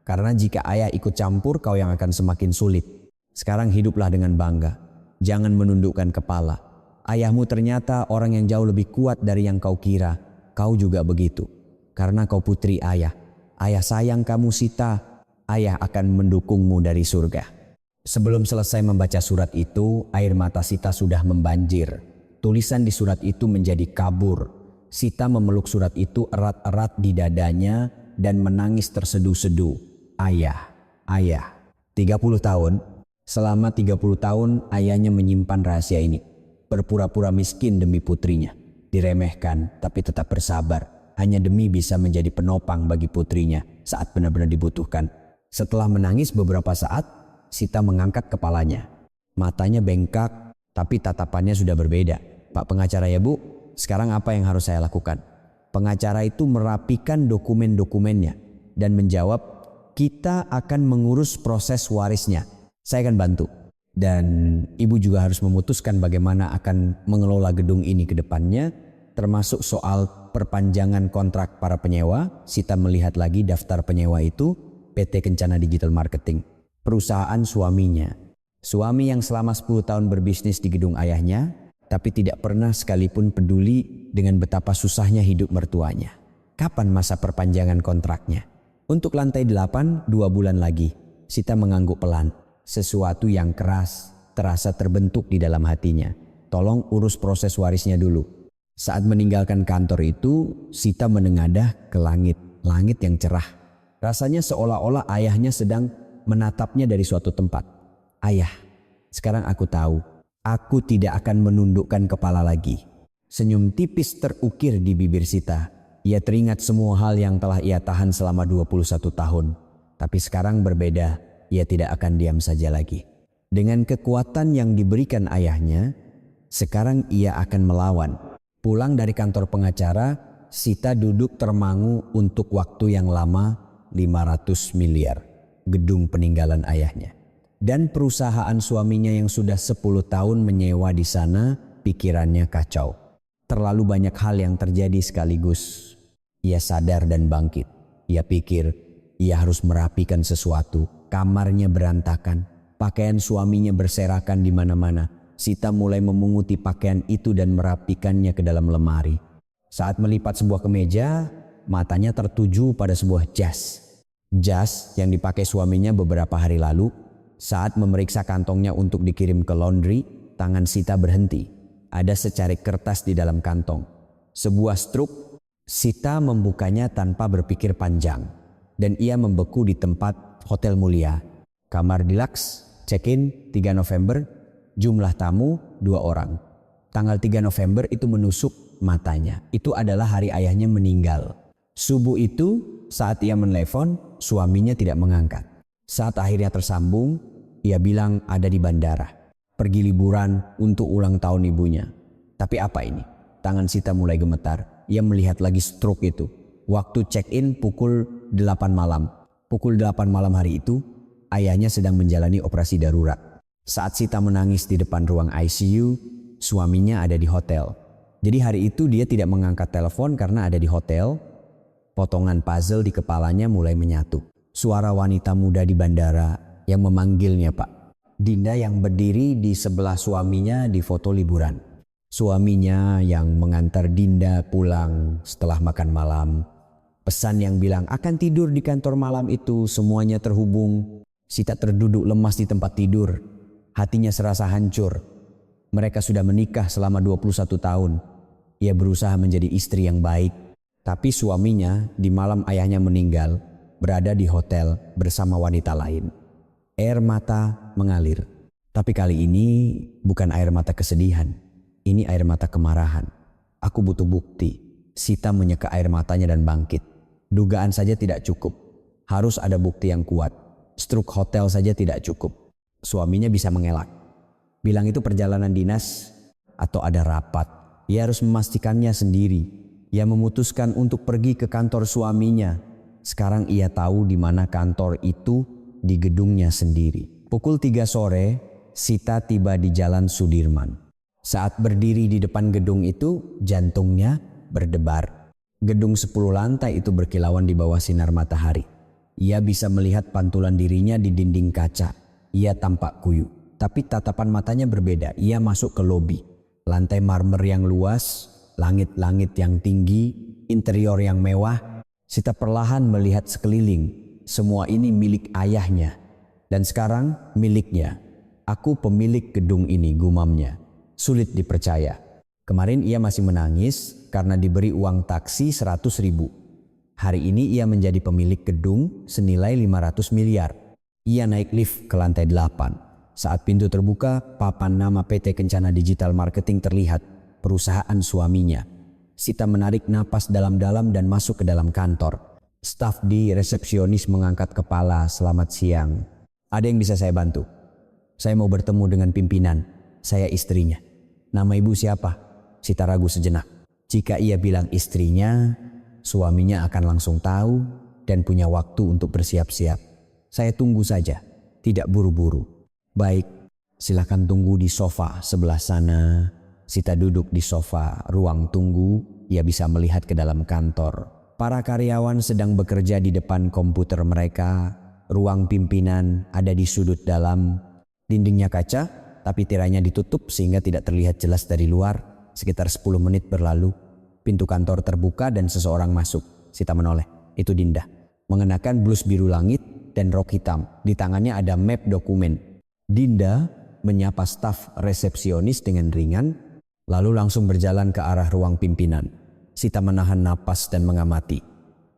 Karena jika ayah ikut campur, kau yang akan semakin sulit. Sekarang hiduplah dengan bangga. Jangan menundukkan kepala. Ayahmu ternyata orang yang jauh lebih kuat dari yang kau kira. Kau juga begitu. Karena kau putri ayah. Ayah sayang kamu Sita. Ayah akan mendukungmu dari surga. Sebelum selesai membaca surat itu, air mata Sita sudah membanjir. Tulisan di surat itu menjadi kabur. Sita memeluk surat itu erat-erat di dadanya dan menangis terseduh-seduh. Ayah, ayah. 30 tahun, selama 30 tahun ayahnya menyimpan rahasia ini. Berpura-pura miskin demi putrinya. Diremehkan tapi tetap bersabar. Hanya demi bisa menjadi penopang bagi putrinya saat benar-benar dibutuhkan. Setelah menangis beberapa saat, Sita mengangkat kepalanya. Matanya bengkak, tapi tatapannya sudah berbeda. Pak pengacara ya Bu, sekarang apa yang harus saya lakukan? Pengacara itu merapikan dokumen-dokumennya dan menjawab, kita akan mengurus proses warisnya. Saya akan bantu. Dan Ibu juga harus memutuskan bagaimana akan mengelola gedung ini ke depannya, termasuk soal perpanjangan kontrak para penyewa. Sita melihat lagi daftar penyewa itu. PT Kencana Digital Marketing, perusahaan suaminya. Suami yang selama 10 tahun berbisnis di gedung ayahnya, tapi tidak pernah sekalipun peduli dengan betapa susahnya hidup mertuanya. Kapan masa perpanjangan kontraknya? Untuk lantai 8, 2 bulan lagi. Sita mengangguk pelan. Sesuatu yang keras terasa terbentuk di dalam hatinya. Tolong urus proses warisnya dulu. Saat meninggalkan kantor itu, Sita menengadah ke langit, langit yang cerah. Rasanya seolah-olah ayahnya sedang menatapnya dari suatu tempat. Ayah, sekarang aku tahu, aku tidak akan menundukkan kepala lagi. Senyum tipis terukir di bibir Sita. Ia teringat semua hal yang telah ia tahan selama 21 tahun. Tapi sekarang berbeda, ia tidak akan diam saja lagi. Dengan kekuatan yang diberikan ayahnya, sekarang ia akan melawan. Pulang dari kantor pengacara, Sita duduk termangu untuk waktu yang lama. 500 miliar, gedung peninggalan ayahnya. Dan perusahaan suaminya yang sudah 10 tahun menyewa di sana, pikirannya kacau. Terlalu banyak hal yang terjadi sekaligus. Ia sadar dan bangkit. Ia pikir ia harus merapikan sesuatu. Kamarnya berantakan, pakaian suaminya berserakan di mana-mana. Sita mulai memunguti pakaian itu dan merapikannya ke dalam lemari. Saat melipat sebuah kemeja, matanya tertuju pada sebuah jas. Jas yang dipakai suaminya beberapa hari lalu. Saat memeriksa kantongnya untuk dikirim ke laundry, tangan Sita berhenti. Ada secarik kertas di dalam kantong. Sebuah struk. Sita membukanya tanpa berpikir panjang. Dan ia membeku di tempat Hotel Mulia. Kamar deluxe, check-in 3 November, jumlah tamu 2 orang. Tanggal 3 November itu menusuk matanya. Itu adalah hari ayahnya meninggal. Subuh itu saat ia menelpon, suaminya tidak mengangkat. Saat akhirnya tersambung, ia bilang ada di bandara. Pergi liburan untuk ulang tahun ibunya. Tapi apa ini? Tangan Sita mulai gemetar. Ia melihat lagi struk itu. Waktu check-in pukul 8 malam. Pukul 8 malam hari itu, ayahnya sedang menjalani operasi darurat. Saat Sita menangis di depan ruang ICU, suaminya ada di hotel. Jadi hari itu dia tidak mengangkat telepon karena ada di hotel. Potongan puzzle di kepalanya mulai menyatu. Suara wanita muda di bandara yang memanggilnya, Pak. Dinda yang berdiri di sebelah suaminya di foto liburan. Suaminya yang mengantar Dinda pulang setelah makan malam. Pesan yang bilang akan tidur di kantor malam itu, semuanya terhubung. Sita terduduk lemas di tempat tidur. Hatinya serasa hancur. Mereka sudah menikah selama 21 tahun. Ia berusaha menjadi istri yang baik. Tapi suaminya di malam ayahnya meninggal berada di hotel bersama wanita lain. Air mata mengalir. Tapi kali ini bukan air mata kesedihan. Ini air mata kemarahan. Aku butuh bukti. Sita menyeka air matanya dan bangkit. Dugaan saja tidak cukup. Harus ada bukti yang kuat. Struk hotel saja tidak cukup. Suaminya bisa mengelak. Bilang itu perjalanan dinas atau ada rapat. Ia harus memastikannya sendiri. Ia memutuskan untuk pergi ke kantor suaminya. Sekarang ia tahu di mana kantor itu, di gedungnya sendiri. Pukul 3 sore, Sita tiba di Jalan Sudirman. Saat berdiri di depan gedung itu, jantungnya berdebar. Gedung 10 lantai itu berkilauan di bawah sinar matahari. Ia bisa melihat pantulan dirinya di dinding kaca. Ia tampak kuyu, tapi tatapan matanya berbeda. Ia masuk ke lobi. Lantai marmer yang luas, langit-langit yang tinggi, interior yang mewah. Sita perlahan melihat sekeliling. Semua ini milik ayahnya. Dan sekarang miliknya. Aku pemilik gedung ini, gumamnya. Sulit dipercaya. Kemarin ia masih menangis karena diberi uang taksi 100.000. Hari ini ia menjadi pemilik gedung senilai 500 miliar. Ia naik lift ke lantai 8. Saat pintu terbuka, papan nama PT Kencana Digital Marketing terlihat. Perusahaan suaminya. Sita menarik napas dalam-dalam dan masuk ke dalam kantor. Staf di resepsionis mengangkat kepala. Selamat siang. Ada yang bisa saya bantu? Saya mau bertemu dengan pimpinan. Saya istrinya. Nama ibu siapa? Sita ragu sejenak. Jika ia bilang istrinya, suaminya akan langsung tahu dan punya waktu untuk bersiap-siap. Saya tunggu saja, tidak buru-buru. Baik, silakan tunggu di sofa sebelah sana. Sita duduk di sofa ruang tunggu. Ia bisa melihat ke dalam kantor. Para karyawan sedang bekerja di depan komputer mereka. Ruang pimpinan ada di sudut dalam. Dindingnya kaca, tapi tirainya ditutup sehingga tidak terlihat jelas dari luar. Sekitar 10 menit berlalu. Pintu kantor terbuka dan seseorang masuk. Sita menoleh. Itu Dinda. Mengenakan blus biru langit dan rok hitam. Di tangannya ada map dokumen. Dinda menyapa staf resepsionis dengan ringan. Lalu langsung berjalan ke arah ruang pimpinan. Sita menahan napas dan mengamati.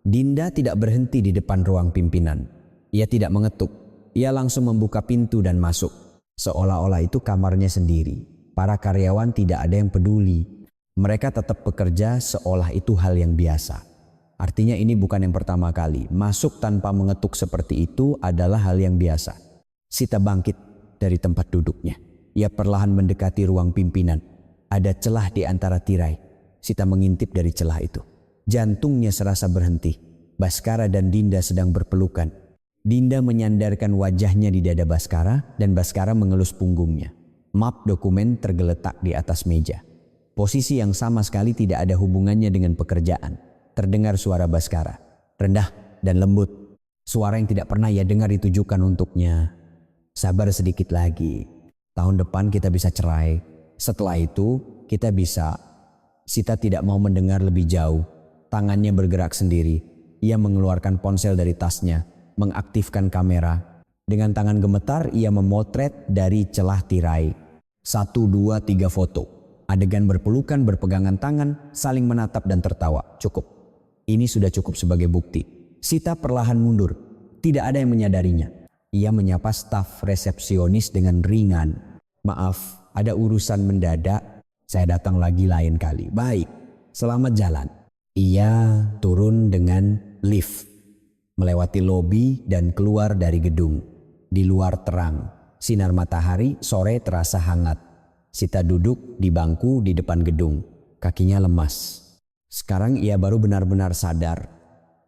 Dinda tidak berhenti di depan ruang pimpinan. Ia tidak mengetuk. Ia langsung membuka pintu dan masuk. Seolah-olah itu kamarnya sendiri. Para karyawan tidak ada yang peduli. Mereka tetap bekerja seolah itu hal yang biasa. Artinya ini bukan yang pertama kali. Masuk tanpa mengetuk seperti itu adalah hal yang biasa. Sita bangkit dari tempat duduknya. Ia perlahan mendekati ruang pimpinan. Ada celah di antara tirai. Sita mengintip dari celah itu. Jantungnya serasa berhenti. Baskara dan Dinda sedang berpelukan. Dinda menyandarkan wajahnya di dada Baskara dan Baskara mengelus punggungnya. Map dokumen tergeletak di atas meja. Posisi yang sama sekali tidak ada hubungannya dengan pekerjaan. Terdengar suara Baskara. Rendah dan lembut. Suara yang tidak pernah ia dengar ditujukan untuknya. Sabar sedikit lagi. Tahun depan kita bisa cerai. Setelah itu kita bisa. Sita tidak mau mendengar lebih jauh. Tangannya bergerak sendiri. Ia mengeluarkan ponsel dari tasnya. mengaktifkan kamera. Dengan tangan gemetar ia memotret dari celah tirai. 1, 2, 3 foto. Adegan berpelukan, berpegangan tangan, saling menatap dan tertawa. Cukup. Ini sudah cukup sebagai bukti. Sita perlahan mundur. Tidak ada yang menyadarinya. Ia menyapa staf resepsionis dengan ringan. Maaf, ada urusan mendadak. Saya datang lagi lain kali. Baik, selamat jalan. Ia turun dengan lift. Melewati lobi dan keluar dari gedung. Di luar terang, sinar matahari sore terasa hangat. Sita duduk di bangku di depan gedung. Kakinya lemas. Sekarang ia baru benar-benar sadar.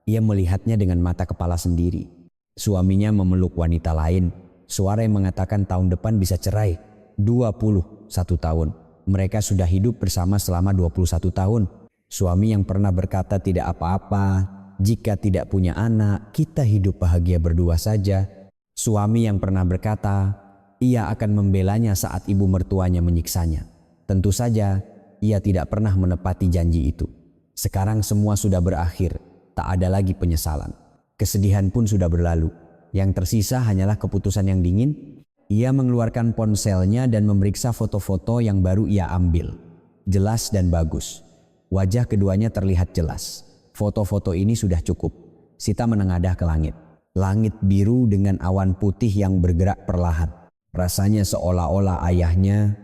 Ia melihatnya dengan mata kepala sendiri. Suaminya memeluk wanita lain. Suara yang mengatakan tahun depan bisa cerai. 21 tahun. Mereka sudah hidup bersama selama 21 tahun. Suami yang pernah berkata tidak apa-apa. Jika tidak punya anak, kita hidup bahagia berdua saja. Suami yang pernah berkata, ia akan membelanya saat ibu mertuanya menyiksanya. Tentu saja, ia tidak pernah menepati janji itu. Sekarang semua sudah berakhir, tak ada lagi penyesalan. Kesedihan pun sudah berlalu. Yang tersisa hanyalah keputusan yang dingin. Ia mengeluarkan ponselnya dan memeriksa foto-foto yang baru ia ambil. Jelas dan bagus. Wajah keduanya terlihat jelas. Foto-foto ini sudah cukup. Sita menengadah ke langit. Langit biru dengan awan putih yang bergerak perlahan. Rasanya seolah-olah ayahnya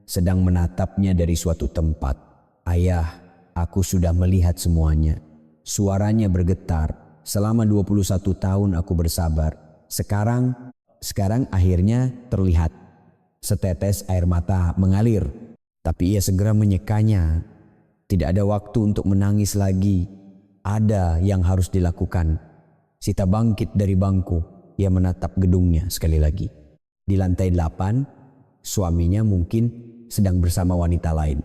sedang menatapnya dari suatu tempat. Ayah, aku sudah melihat semuanya. Suaranya bergetar. Selama 21 tahun aku bersabar. Sekarang akhirnya terlihat. Setetes air mata mengalir. Tapi ia segera menyekanya. Tidak ada waktu untuk menangis lagi. Ada yang harus dilakukan. Sita bangkit dari bangku. Ia menatap gedungnya sekali lagi. Di lantai 8, suaminya mungkin sedang bersama wanita lain.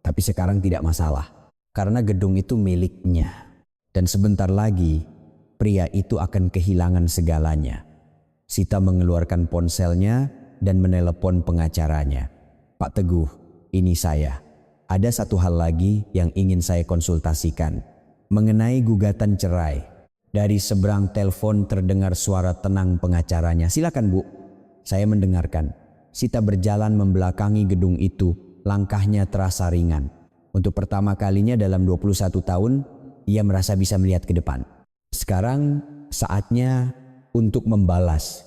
Tapi sekarang tidak masalah. Karena gedung itu miliknya. Dan sebentar lagi, pria itu akan kehilangan segalanya. Sita mengeluarkan ponselnya dan menelepon pengacaranya. Pak Teguh, ini saya. Ada satu hal lagi yang ingin saya konsultasikan. Mengenai gugatan cerai. Dari seberang telepon terdengar suara tenang pengacaranya. Silakan Bu, saya mendengarkan. Sita berjalan membelakangi gedung itu. Langkahnya terasa ringan. Untuk pertama kalinya dalam 21 tahun, ia merasa bisa melihat ke depan. Sekarang saatnya untuk membalas.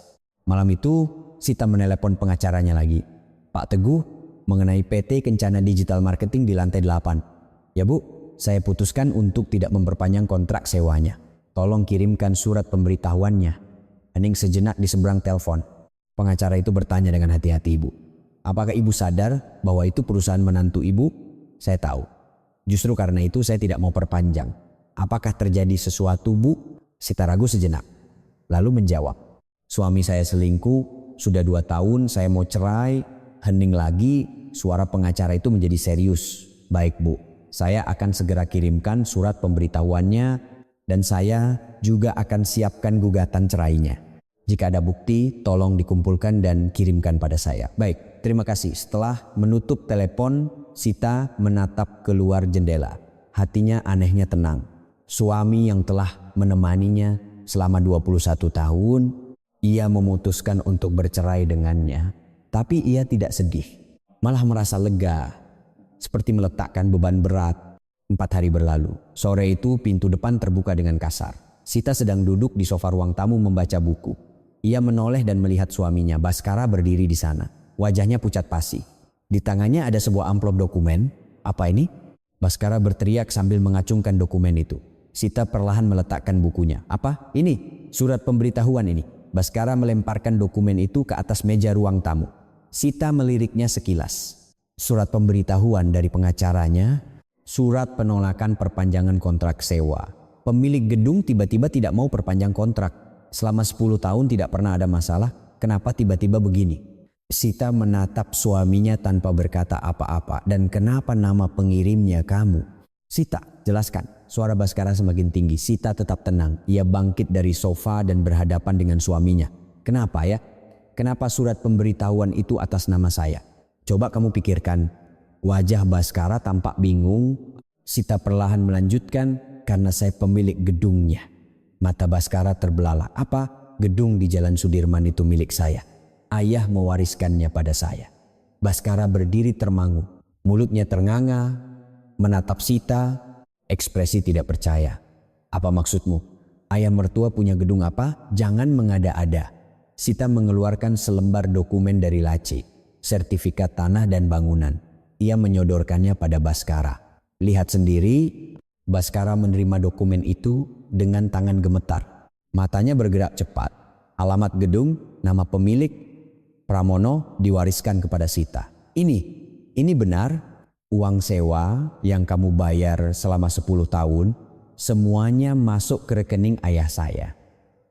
Malam itu Sita menelepon pengacaranya lagi. Pak Teguh, mengenai PT Kencana Digital Marketing di lantai 8. Ya Bu, saya putuskan untuk tidak memperpanjang kontrak sewanya. Tolong kirimkan surat pemberitahuannya. Hening sejenak di seberang telepon. Pengacara itu bertanya dengan hati-hati, Ibu. Apakah Ibu sadar bahwa itu perusahaan menantu Ibu? Saya tahu. Justru karena itu saya tidak mau perpanjang. Apakah terjadi sesuatu, Bu? Sita ragu sejenak. Lalu menjawab. Suami saya selingkuh, sudah 2 tahun saya mau cerai. Hening lagi, suara pengacara itu menjadi serius. Baik Bu, saya akan segera kirimkan surat pemberitahuannya dan saya juga akan siapkan gugatan cerainya. Jika ada bukti, tolong dikumpulkan dan kirimkan pada saya. Baik, terima kasih. Setelah menutup telepon, Sita menatap keluar jendela. Hatinya anehnya tenang. Suami yang telah menemaninya selama 21 tahun, ia memutuskan untuk bercerai dengannya. Tapi ia tidak sedih, malah merasa lega. Seperti meletakkan beban berat. 4 hari berlalu. Sore itu pintu depan terbuka dengan kasar. Sita sedang duduk di sofa ruang tamu membaca buku. Ia menoleh dan melihat suaminya. Baskara berdiri di sana. Wajahnya pucat pasi. Di tangannya ada sebuah amplop dokumen. Apa ini? Baskara berteriak sambil mengacungkan dokumen itu. Sita perlahan meletakkan bukunya. Apa? Ini, surat pemberitahuan ini. Baskara melemparkan dokumen itu ke atas meja ruang tamu. Sita meliriknya sekilas. Surat pemberitahuan dari pengacaranya, surat penolakan perpanjangan kontrak sewa. Pemilik gedung tiba-tiba tidak mau perpanjang kontrak. Selama 10 tahun tidak pernah ada masalah, kenapa tiba-tiba begini? Sita menatap suaminya tanpa berkata apa-apa. Dan kenapa nama pengirimnya kamu? Sita, jelaskan. Suara Baskara semakin tinggi. Sita tetap tenang. Ia bangkit dari sofa dan berhadapan dengan suaminya. Kenapa ya? Kenapa surat pemberitahuan itu atas nama saya? Coba kamu pikirkan. Wajah Baskara tampak bingung. Sita perlahan melanjutkan, karena saya pemilik gedungnya. Mata Baskara terbelalak. Apa? Gedung di Jalan Sudirman itu milik saya. Ayah mewariskannya pada saya. Baskara berdiri termangu. Mulutnya ternganga, menatap Sita, ekspresi tidak percaya. Apa maksudmu? Ayah mertua punya gedung apa? Jangan mengada-ada. Sita mengeluarkan selembar dokumen dari laci, sertifikat tanah dan bangunan. Ia menyodorkannya pada Baskara. Lihat sendiri, Baskara menerima dokumen itu dengan tangan gemetar. Matanya bergerak cepat. Alamat gedung, nama pemilik, Pramono diwariskan kepada Sita. Ini benar uang sewa yang kamu bayar selama 10 tahun, semuanya masuk ke rekening ayah saya.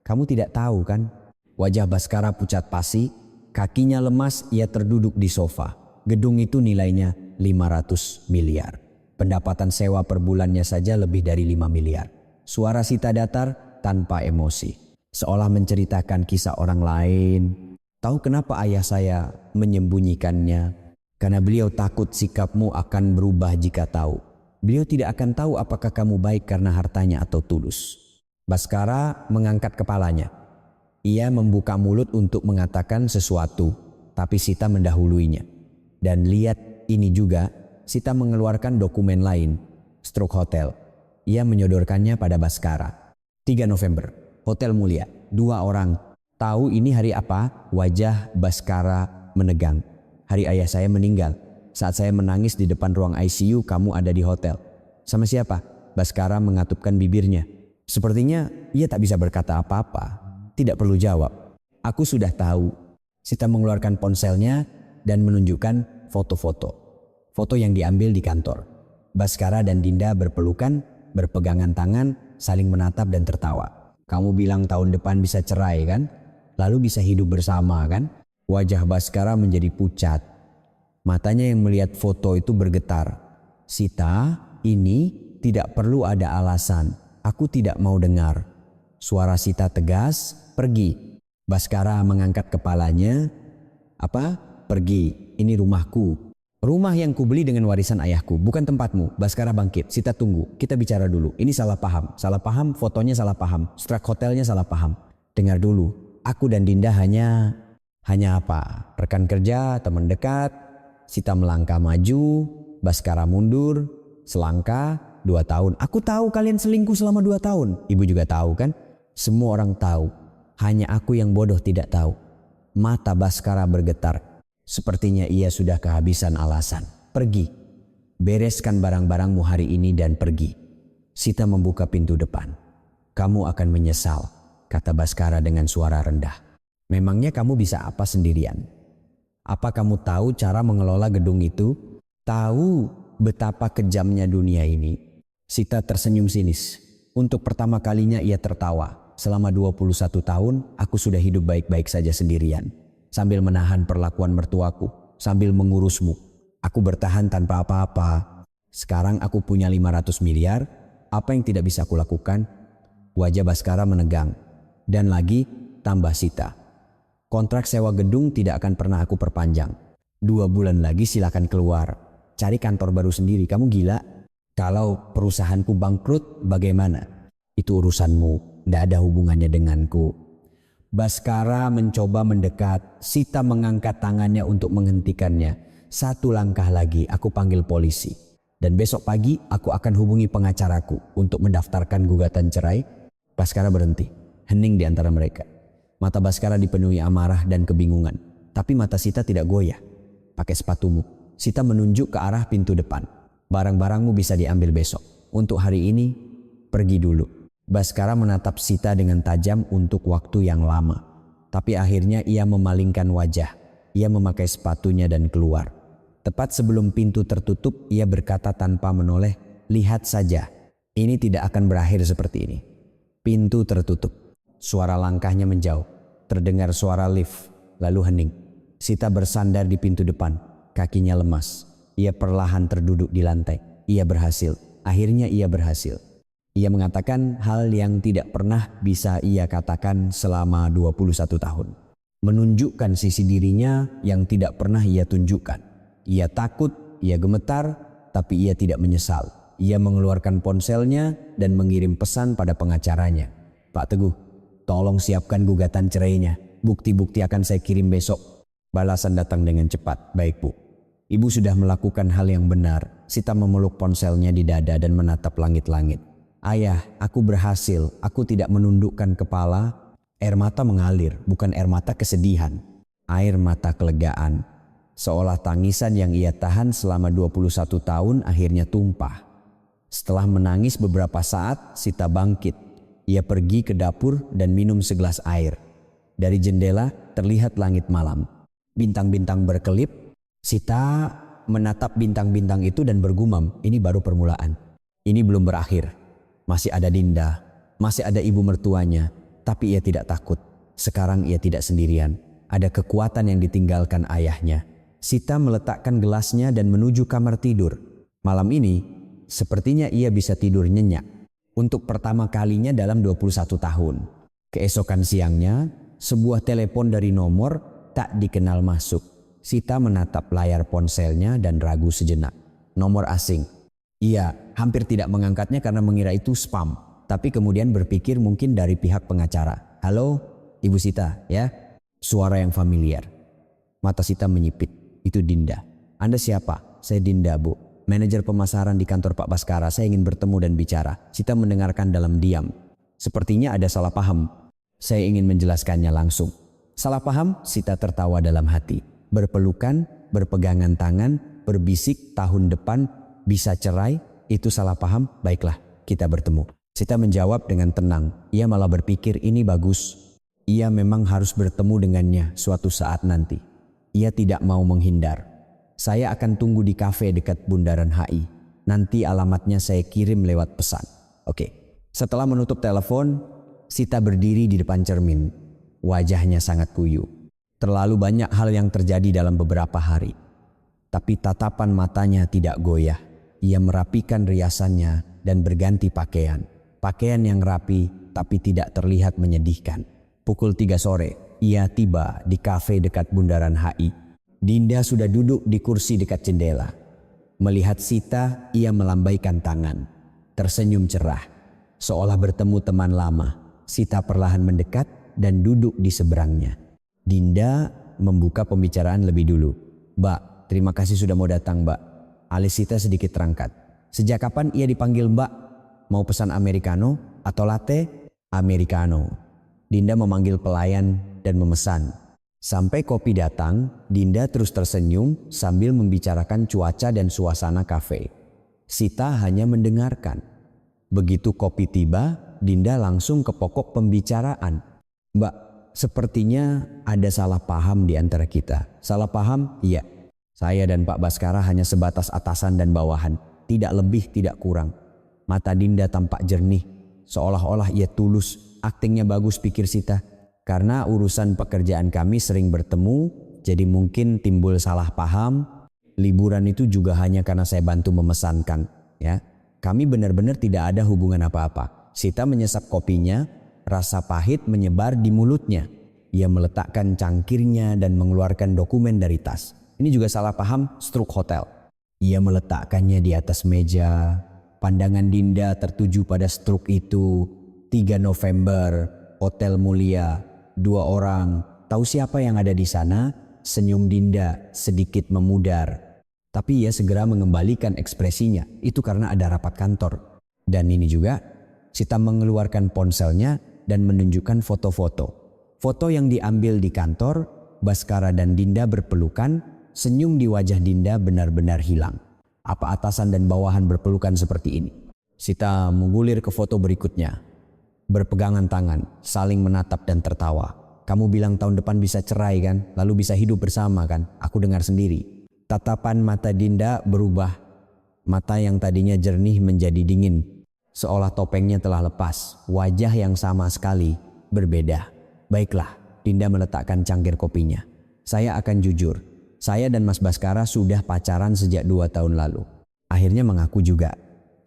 Kamu tidak tahu kan? Wajah Baskara pucat pasi, kakinya lemas, ia terduduk di sofa. Gedung itu nilainya 500 miliar. Pendapatan sewa per bulannya saja lebih dari 5 miliar. Suara Sita datar tanpa emosi, seolah menceritakan kisah orang lain. Tahu kenapa ayah saya menyembunyikannya? Karena beliau takut sikapmu akan berubah jika tahu. Beliau tidak akan tahu apakah kamu baik karena hartanya atau tulus. Baskara mengangkat kepalanya. Ia membuka mulut untuk mengatakan sesuatu, tapi Sita mendahuluinya. Dan lihat ini juga, Sita mengeluarkan dokumen lain, Stroke Hotel. Ia menyodorkannya pada Baskara. 3 November, Hotel Mulia, 2 orang. Tahu ini hari apa? Wajah Baskara menegang. Hari ayah saya meninggal. Saat saya menangis di depan ruang ICU, kamu ada di hotel. Sama siapa? Baskara mengatupkan bibirnya. Sepertinya ia tak bisa berkata apa-apa. Tidak perlu jawab. Aku sudah tahu. Sita mengeluarkan ponselnya dan menunjukkan foto-foto. Foto yang diambil di kantor. Baskara dan Dinda berpelukan, berpegangan tangan, saling menatap dan tertawa. Kamu bilang tahun depan bisa cerai kan? Lalu bisa hidup bersama kan? Wajah Baskara menjadi pucat. Matanya yang melihat foto itu bergetar. Sita, ini tidak perlu ada alasan. Aku tidak mau dengar. Suara Sita tegas, pergi. Baskara mengangkat kepalanya. Apa? Pergi, ini rumahku. Rumah yang kubeli dengan warisan ayahku, bukan tempatmu. Baskara bangkit. Sita tunggu, kita bicara dulu. Ini salah paham. Salah paham, fotonya salah paham. Stroke Hotelnya salah paham. Dengar dulu, aku dan Dinda hanya apa? Rekan kerja, teman dekat. Sita melangkah maju, Baskara mundur, selangkah, 2 tahun. Aku tahu kalian selingkuh selama 2 tahun. Ibu juga tahu kan? Semua orang tahu, hanya aku yang bodoh tidak tahu. Mata Baskara bergetar, sepertinya ia sudah kehabisan alasan. Pergi, bereskan barang-barangmu hari ini dan pergi. Sita membuka pintu depan. Kamu akan menyesal, kata Baskara dengan suara rendah. Memangnya kamu bisa apa sendirian? Apa kamu tahu cara mengelola gedung itu? Tahu betapa kejamnya dunia ini? Sita tersenyum sinis. Untuk pertama kalinya ia tertawa. Selama 21 tahun, aku sudah hidup baik-baik saja sendirian. Sambil menahan perlakuan mertuaku, sambil mengurusmu. Aku bertahan tanpa apa-apa. Sekarang aku punya 500 miliar, apa yang tidak bisa aku lakukan? Wajah Baskara menegang. Dan lagi, tambah Sita. Kontrak sewa gedung tidak akan pernah aku perpanjang. 2 bulan lagi silakan keluar. Cari kantor baru sendiri, kamu gila? Kalau perusahaanku bangkrut, bagaimana? Itu urusanmu. Tidak ada hubungannya denganku. Baskara mencoba mendekat. Sita mengangkat tangannya untuk menghentikannya. 1 langkah lagi aku panggil polisi. Dan besok pagi aku akan hubungi pengacaraku untuk mendaftarkan gugatan cerai. Baskara berhenti. Hening di antara mereka. Mata Baskara dipenuhi amarah dan kebingungan. Tapi mata Sita tidak goyah. Pakai sepatumu. Sita menunjuk ke arah pintu depan. Barang-barangmu bisa diambil besok. Untuk hari ini, pergi dulu. Baskara menatap Sita dengan tajam untuk waktu yang lama. Tapi akhirnya ia memalingkan wajah. Ia memakai sepatunya dan keluar. Tepat sebelum pintu tertutup, ia berkata tanpa menoleh, lihat saja, ini tidak akan berakhir seperti ini. Pintu tertutup. Suara langkahnya menjauh. Terdengar suara lift, lalu hening. Sita bersandar di pintu depan. Kakinya lemas. Ia perlahan terduduk di lantai. Ia berhasil. Akhirnya ia berhasil. Ia mengatakan hal yang tidak pernah bisa ia katakan selama 21 tahun. Menunjukkan sisi dirinya yang tidak pernah ia tunjukkan. Ia takut, ia gemetar, tapi ia tidak menyesal. Ia mengeluarkan ponselnya dan mengirim pesan pada pengacaranya. Pak Teguh, tolong siapkan gugatan cerainya. Bukti-bukti akan saya kirim besok. Balasan datang dengan cepat. Baik Bu. Ibu sudah melakukan hal yang benar. Sita memeluk ponselnya di dada dan menatap langit-langit. Ayah, aku berhasil. Aku tidak menundukkan kepala. Air mata mengalir, bukan air mata kesedihan. Air mata kelegaan. Seolah tangisan yang ia tahan selama 21 tahun akhirnya tumpah. Setelah menangis beberapa saat, Sita bangkit. Ia pergi ke dapur dan minum segelas air. Dari jendela terlihat langit malam. Bintang-bintang berkelip. Sita menatap bintang-bintang itu dan bergumam, ini baru permulaan. Ini belum berakhir. Masih ada Dinda, masih ada ibu mertuanya. Tapi ia tidak takut. Sekarang ia tidak sendirian. Ada kekuatan yang ditinggalkan ayahnya. Sita meletakkan gelasnya dan menuju kamar tidur. Malam ini, sepertinya ia bisa tidur nyenyak. Untuk pertama kalinya dalam 21 tahun. Keesokan siangnya, sebuah telepon dari nomor tak dikenal masuk. Sita menatap layar ponselnya dan ragu sejenak. Nomor asing. Ia hampir tidak mengangkatnya karena mengira itu spam. Tapi kemudian berpikir mungkin dari pihak pengacara. Halo, Ibu Sita, ya? Suara yang familiar. Mata Sita menyipit. Itu Dinda. Anda siapa? Saya Dinda, Bu. Manajer pemasaran di kantor Pak Baskara. Saya ingin bertemu dan bicara. Sita mendengarkan dalam diam. Sepertinya ada salah paham. Saya ingin menjelaskannya langsung. Salah paham? Sita tertawa dalam hati. Berpelukan, berpegangan tangan, berbisik tahun depan bisa cerai. Itu salah paham? Baiklah, kita bertemu. Sita menjawab dengan tenang. Ia malah berpikir ini bagus. Ia memang harus bertemu dengannya suatu saat nanti. Ia tidak mau menghindar. Saya akan tunggu di kafe dekat Bundaran HI. Nanti alamatnya saya kirim lewat pesan. Oke. Setelah menutup telepon, Sita berdiri di depan cermin. Wajahnya sangat kuyu. Terlalu banyak hal yang terjadi dalam beberapa hari. Tapi tatapan matanya tidak goyah. Ia merapikan riasannya dan berganti pakaian. Pakaian yang rapi tapi tidak terlihat menyedihkan. Pukul 3 sore, ia tiba di kafe dekat Bundaran HI. Dinda sudah duduk di kursi dekat jendela. Melihat Sita, ia melambaikan tangan. Tersenyum cerah, seolah bertemu teman lama. Sita perlahan mendekat dan duduk di seberangnya. Dinda membuka pembicaraan lebih dulu. Mbak, terima kasih sudah mau datang, Mbak. Alis Sita sedikit terangkat. Sejak kapan ia dipanggil Mbak? Mau pesan americano atau latte? Americano. Dinda memanggil pelayan dan memesan. Sampai kopi datang, Dinda terus tersenyum sambil membicarakan cuaca dan suasana kafe. Sita hanya mendengarkan. Begitu kopi tiba, Dinda langsung ke pokok pembicaraan. Mbak, sepertinya ada salah paham di antara kita. Salah paham? Iya. Saya dan Pak Baskara hanya sebatas atasan dan bawahan. Tidak lebih, tidak kurang. Mata Dinda tampak jernih. Seolah-olah ia tulus. Aktingnya bagus, pikir Sita. Karena urusan pekerjaan kami sering bertemu, jadi mungkin timbul salah paham. Liburan itu juga hanya karena saya bantu memesankan. Ya, kami benar-benar tidak ada hubungan apa-apa. Sita menyesap kopinya, rasa pahit menyebar di mulutnya. Ia meletakkan cangkirnya dan mengeluarkan dokumen dari tas. Ini juga salah paham, struk hotel. Ia meletakkannya di atas meja. Pandangan Dinda tertuju pada struk itu. 3 November, Hotel Mulia, 2 orang. Tahu siapa yang ada di sana? Senyum Dinda sedikit memudar. Tapi ia segera mengembalikan ekspresinya. Itu karena ada rapat kantor. Dan ini juga, Sita mengeluarkan ponselnya dan menunjukkan foto-foto. Foto yang diambil di kantor, Baskara dan Dinda berpelukan. Senyum di wajah Dinda benar-benar hilang. Apa atasan dan bawahan berpelukan seperti ini? Sita menggulir ke foto berikutnya. Berpegangan tangan, saling menatap dan tertawa. Kamu bilang tahun depan bisa cerai kan? Lalu bisa hidup bersama kan? Aku dengar sendiri. Tatapan mata Dinda berubah. Mata yang tadinya jernih menjadi dingin. Seolah topengnya telah lepas. Wajah yang sama sekali berbeda. Baiklah, Dinda meletakkan cangkir kopinya. Saya akan jujur. Saya dan Mas Baskara sudah pacaran sejak 2 tahun lalu. Akhirnya mengaku juga.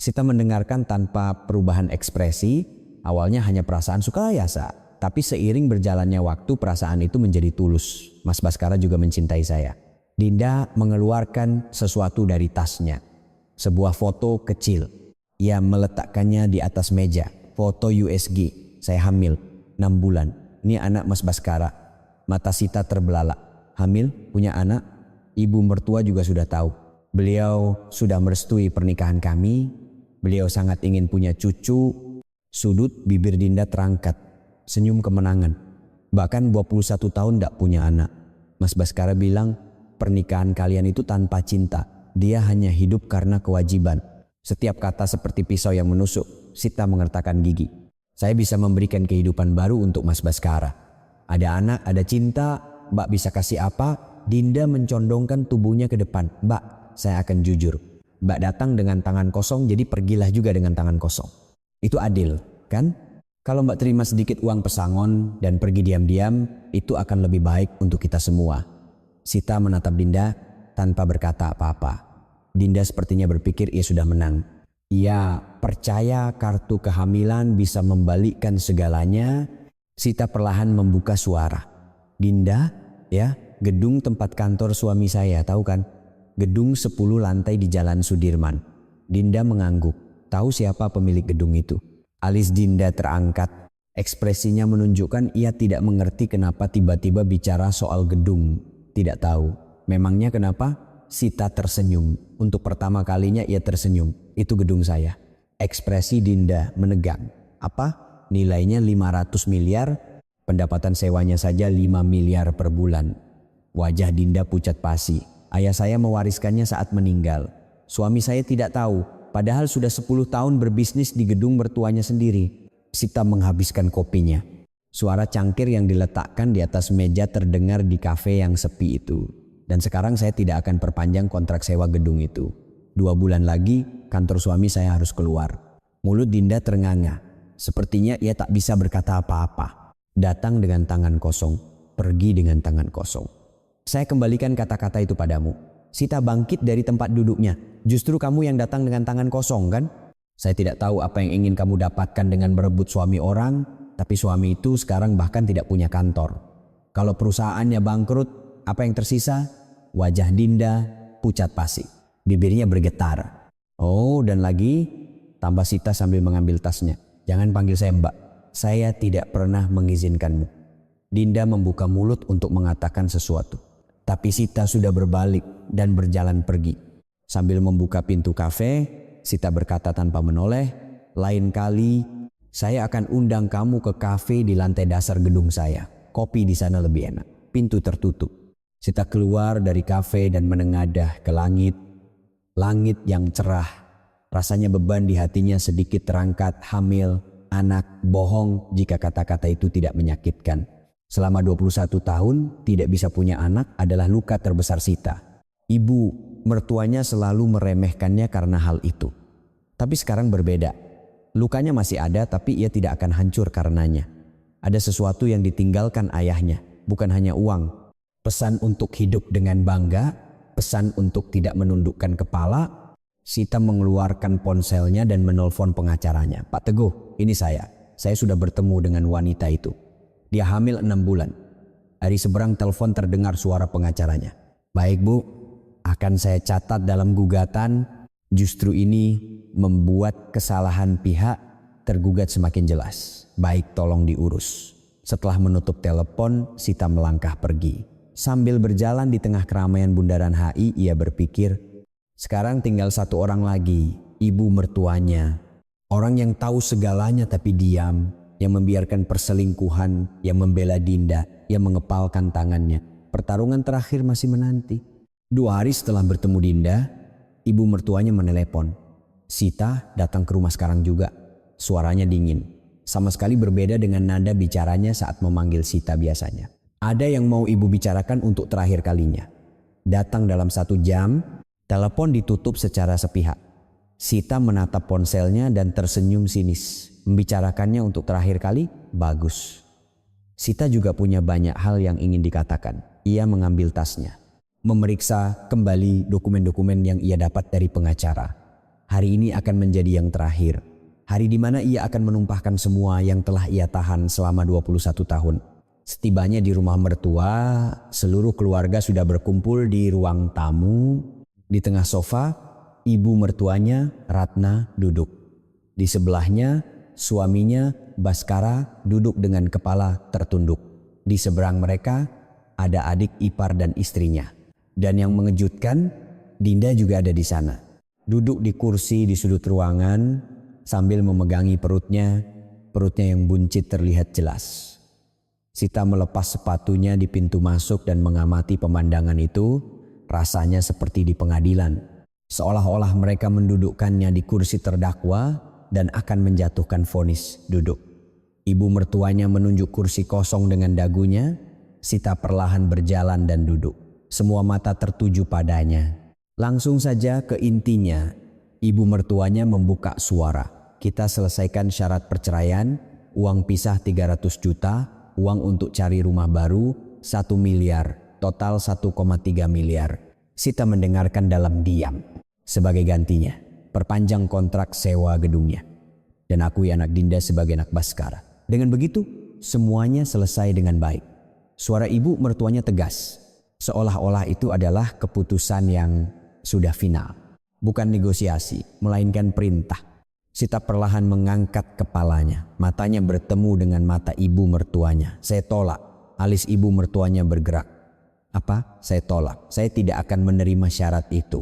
Sita mendengarkan tanpa perubahan ekspresi. Awalnya hanya perasaan sukarasa. Tapi seiring berjalannya waktu perasaan itu menjadi tulus. Mas Baskara juga mencintai saya. Dinda mengeluarkan sesuatu dari tasnya. Sebuah foto kecil. Ia meletakkannya di atas meja. Foto USG. saya hamil 6 bulan. Ini anak Mas Baskara. Mata Sita terbelalak. Hamil, punya anak. Ibu mertua juga sudah tahu. Beliau sudah merestui pernikahan kami. Beliau sangat ingin punya cucu. Sudut bibir Dinda terangkat. Senyum kemenangan. Bahkan 21 tahun tidak punya anak. Mas Baskara bilang pernikahan kalian itu tanpa cinta. Dia hanya hidup karena kewajiban. Setiap kata seperti pisau yang menusuk. Sita mengertakkan gigi. Saya bisa memberikan kehidupan baru untuk Mas Baskara. Ada anak, ada cinta. Mbak bisa kasih apa? Dinda mencondongkan tubuhnya ke depan. Mbak, saya akan jujur. Mbak datang dengan tangan kosong, jadi pergilah juga dengan tangan kosong. Itu adil, kan? Kalau Mbak terima sedikit uang pesangon dan pergi diam-diam, itu akan lebih baik untuk kita semua. Sita menatap Dinda tanpa berkata apa-apa. Dinda sepertinya berpikir ia sudah menang. Ia percaya kartu kehamilan bisa membalikkan segalanya. Sita perlahan membuka suara. Dinda, ya, gedung tempat kantor suami saya, tahu kan? Gedung 10 lantai di Jalan Sudirman. Dinda mengangguk. Tahu siapa pemilik gedung itu? Alis Dinda terangkat. Ekspresinya menunjukkan ia tidak mengerti kenapa tiba-tiba bicara soal gedung. Tidak tahu. Memangnya kenapa? Sita tersenyum. Untuk pertama kalinya ia tersenyum. Itu gedung saya. Ekspresi Dinda menegang. Apa? Nilainya 500 miliar. Pendapatan sewanya saja 5 miliar per bulan. Wajah Dinda pucat pasi. Ayah saya mewariskannya saat meninggal. Suami saya tidak tahu. Padahal sudah 10 tahun berbisnis di gedung mertuanya sendiri. Sita menghabiskan kopinya. Suara cangkir yang diletakkan di atas meja terdengar di kafe yang sepi itu. Dan sekarang saya tidak akan perpanjang kontrak sewa gedung itu. 2 bulan lagi kantor suami saya harus keluar. Mulut Dinda ternganga. Sepertinya ia tak bisa berkata apa-apa. Datang dengan tangan kosong, pergi dengan tangan kosong. Saya kembalikan kata-kata itu padamu. Sita bangkit dari tempat duduknya. Justru kamu yang datang dengan tangan kosong, kan? Saya tidak tahu apa yang ingin kamu dapatkan dengan berebut suami orang, tapi suami itu sekarang bahkan tidak punya kantor. Kalau perusahaannya bangkrut, apa yang tersisa? Wajah Dinda pucat pasi. Bibirnya bergetar. Oh, dan lagi, tambah Sita sambil mengambil tasnya. Jangan panggil saya Mbak. Saya tidak pernah mengizinkanmu. Dinda membuka mulut untuk mengatakan sesuatu. Tapi Sita sudah berbalik dan berjalan pergi. Sambil membuka pintu kafe, Sita berkata tanpa menoleh, lain kali saya akan undang kamu ke kafe di lantai dasar gedung saya. Kopi di sana lebih enak. Pintu tertutup. Sita keluar dari kafe dan menengadah ke langit. Langit yang cerah. Rasanya beban di hatinya sedikit terangkat, hamil, anak, bohong jika kata-kata itu tidak menyakitkan. Selama 21 tahun tidak bisa punya anak adalah luka terbesar Sita. Ibu mertuanya selalu meremehkannya karena hal itu. Tapi sekarang berbeda. Lukanya masih ada tapi ia tidak akan hancur karenanya. Ada sesuatu yang ditinggalkan ayahnya, bukan hanya uang. Pesan untuk hidup dengan bangga, pesan untuk tidak menundukkan kepala. Sita mengeluarkan ponselnya dan menelpon pengacaranya. Pak Teguh, ini saya. Saya sudah bertemu dengan wanita itu. Dia hamil 6 bulan. Hari seberang telepon terdengar suara pengacaranya. Baik Bu, akan saya catat dalam gugatan. Justru ini membuat kesalahan pihak tergugat semakin jelas. Baik, tolong diurus. Setelah menutup telepon, Sita melangkah pergi. Sambil berjalan di tengah keramaian bundaran HI, ia berpikir, sekarang tinggal satu orang lagi, ibu mertuanya. Orang yang tahu segalanya tapi diam. Yang membiarkan perselingkuhan, yang membela Dinda, yang mengepalkan tangannya. Pertarungan terakhir masih menanti. 2 hari setelah bertemu Dinda, ibu mertuanya menelepon. Sita datang ke rumah sekarang juga. Suaranya dingin. Sama sekali berbeda dengan nada bicaranya saat memanggil Sita biasanya. Ada yang mau ibu bicarakan untuk terakhir kalinya. Datang dalam 1 jam, telepon ditutup secara sepihak. Sita menatap ponselnya dan tersenyum sinis. Membicarakannya untuk terakhir kali, bagus. Sita juga punya banyak hal yang ingin dikatakan. Ia mengambil tasnya. Memeriksa kembali dokumen-dokumen yang ia dapat dari pengacara. Hari ini akan menjadi yang terakhir. Hari di mana ia akan menumpahkan semua yang telah ia tahan selama 21 tahun. Setibanya di rumah mertua, seluruh keluarga sudah berkumpul di ruang tamu. Di tengah sofa, ibu mertuanya, Ratna, duduk. Di sebelahnya, suaminya, Baskara duduk dengan kepala tertunduk. Di seberang mereka ada adik ipar dan istrinya. Dan yang mengejutkan, Dinda juga ada di sana. Duduk di kursi di sudut ruangan sambil memegangi perutnya yang buncit terlihat jelas. Sita melepas sepatunya di pintu masuk dan mengamati pemandangan itu. Rasanya seperti di pengadilan. Seolah-olah mereka mendudukkannya di kursi terdakwa dan akan menjatuhkan vonis duduk. Ibu mertuanya menunjuk kursi kosong dengan dagunya. Sita perlahan berjalan dan duduk. Semua mata tertuju padanya. Langsung saja ke intinya. Ibu mertuanya membuka suara. Kita selesaikan syarat perceraian, uang pisah 300 juta, uang untuk cari rumah baru 1 miliar, total 1,3 miliar. Sita mendengarkan dalam diam. Sebagai gantinya, perpanjang kontrak sewa gedungnya. Dan akui anak Dinda sebagai anak Baskara. Dengan begitu, semuanya selesai dengan baik. Suara ibu mertuanya tegas, seolah-olah itu adalah keputusan yang sudah final. Bukan negosiasi, melainkan perintah. Sita perlahan mengangkat kepalanya, matanya bertemu dengan mata ibu mertuanya. Saya tolak, alis ibu mertuanya bergerak. Apa? Saya tolak, saya tidak akan menerima syarat itu.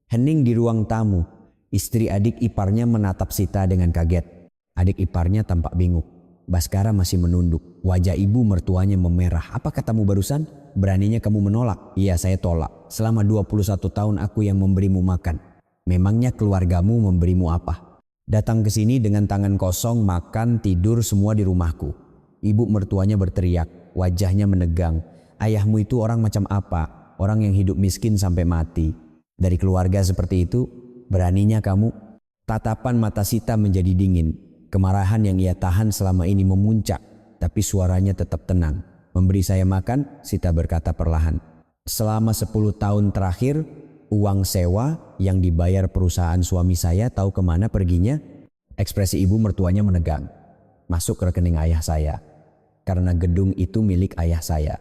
Hening di ruang tamu, istri adik iparnya menatap Sita dengan kaget. Adik iparnya tampak bingung. Baskara masih menunduk. Wajah ibu mertuanya memerah. Apa katamu barusan? Beraninya kamu menolak? Iya, saya tolak. Selama 21 tahun aku yang memberimu makan. Memangnya keluargamu memberimu apa? Datang ke sini dengan tangan kosong, makan, tidur semua di rumahku. Ibu mertuanya berteriak, wajahnya menegang. Ayahmu itu orang macam apa? Orang yang hidup miskin sampai mati. Dari keluarga seperti itu, beraninya kamu? Tatapan mata Sita menjadi dingin. Kemarahan yang ia tahan selama ini memuncak, tapi suaranya tetap tenang. Memberi saya makan, Sita berkata perlahan. Selama 10 tahun terakhir, uang sewa yang dibayar perusahaan suami saya tahu kemana perginya? Ekspresi ibu mertuanya menegang. Masuk ke rekening ayah saya. Karena gedung itu milik ayah saya.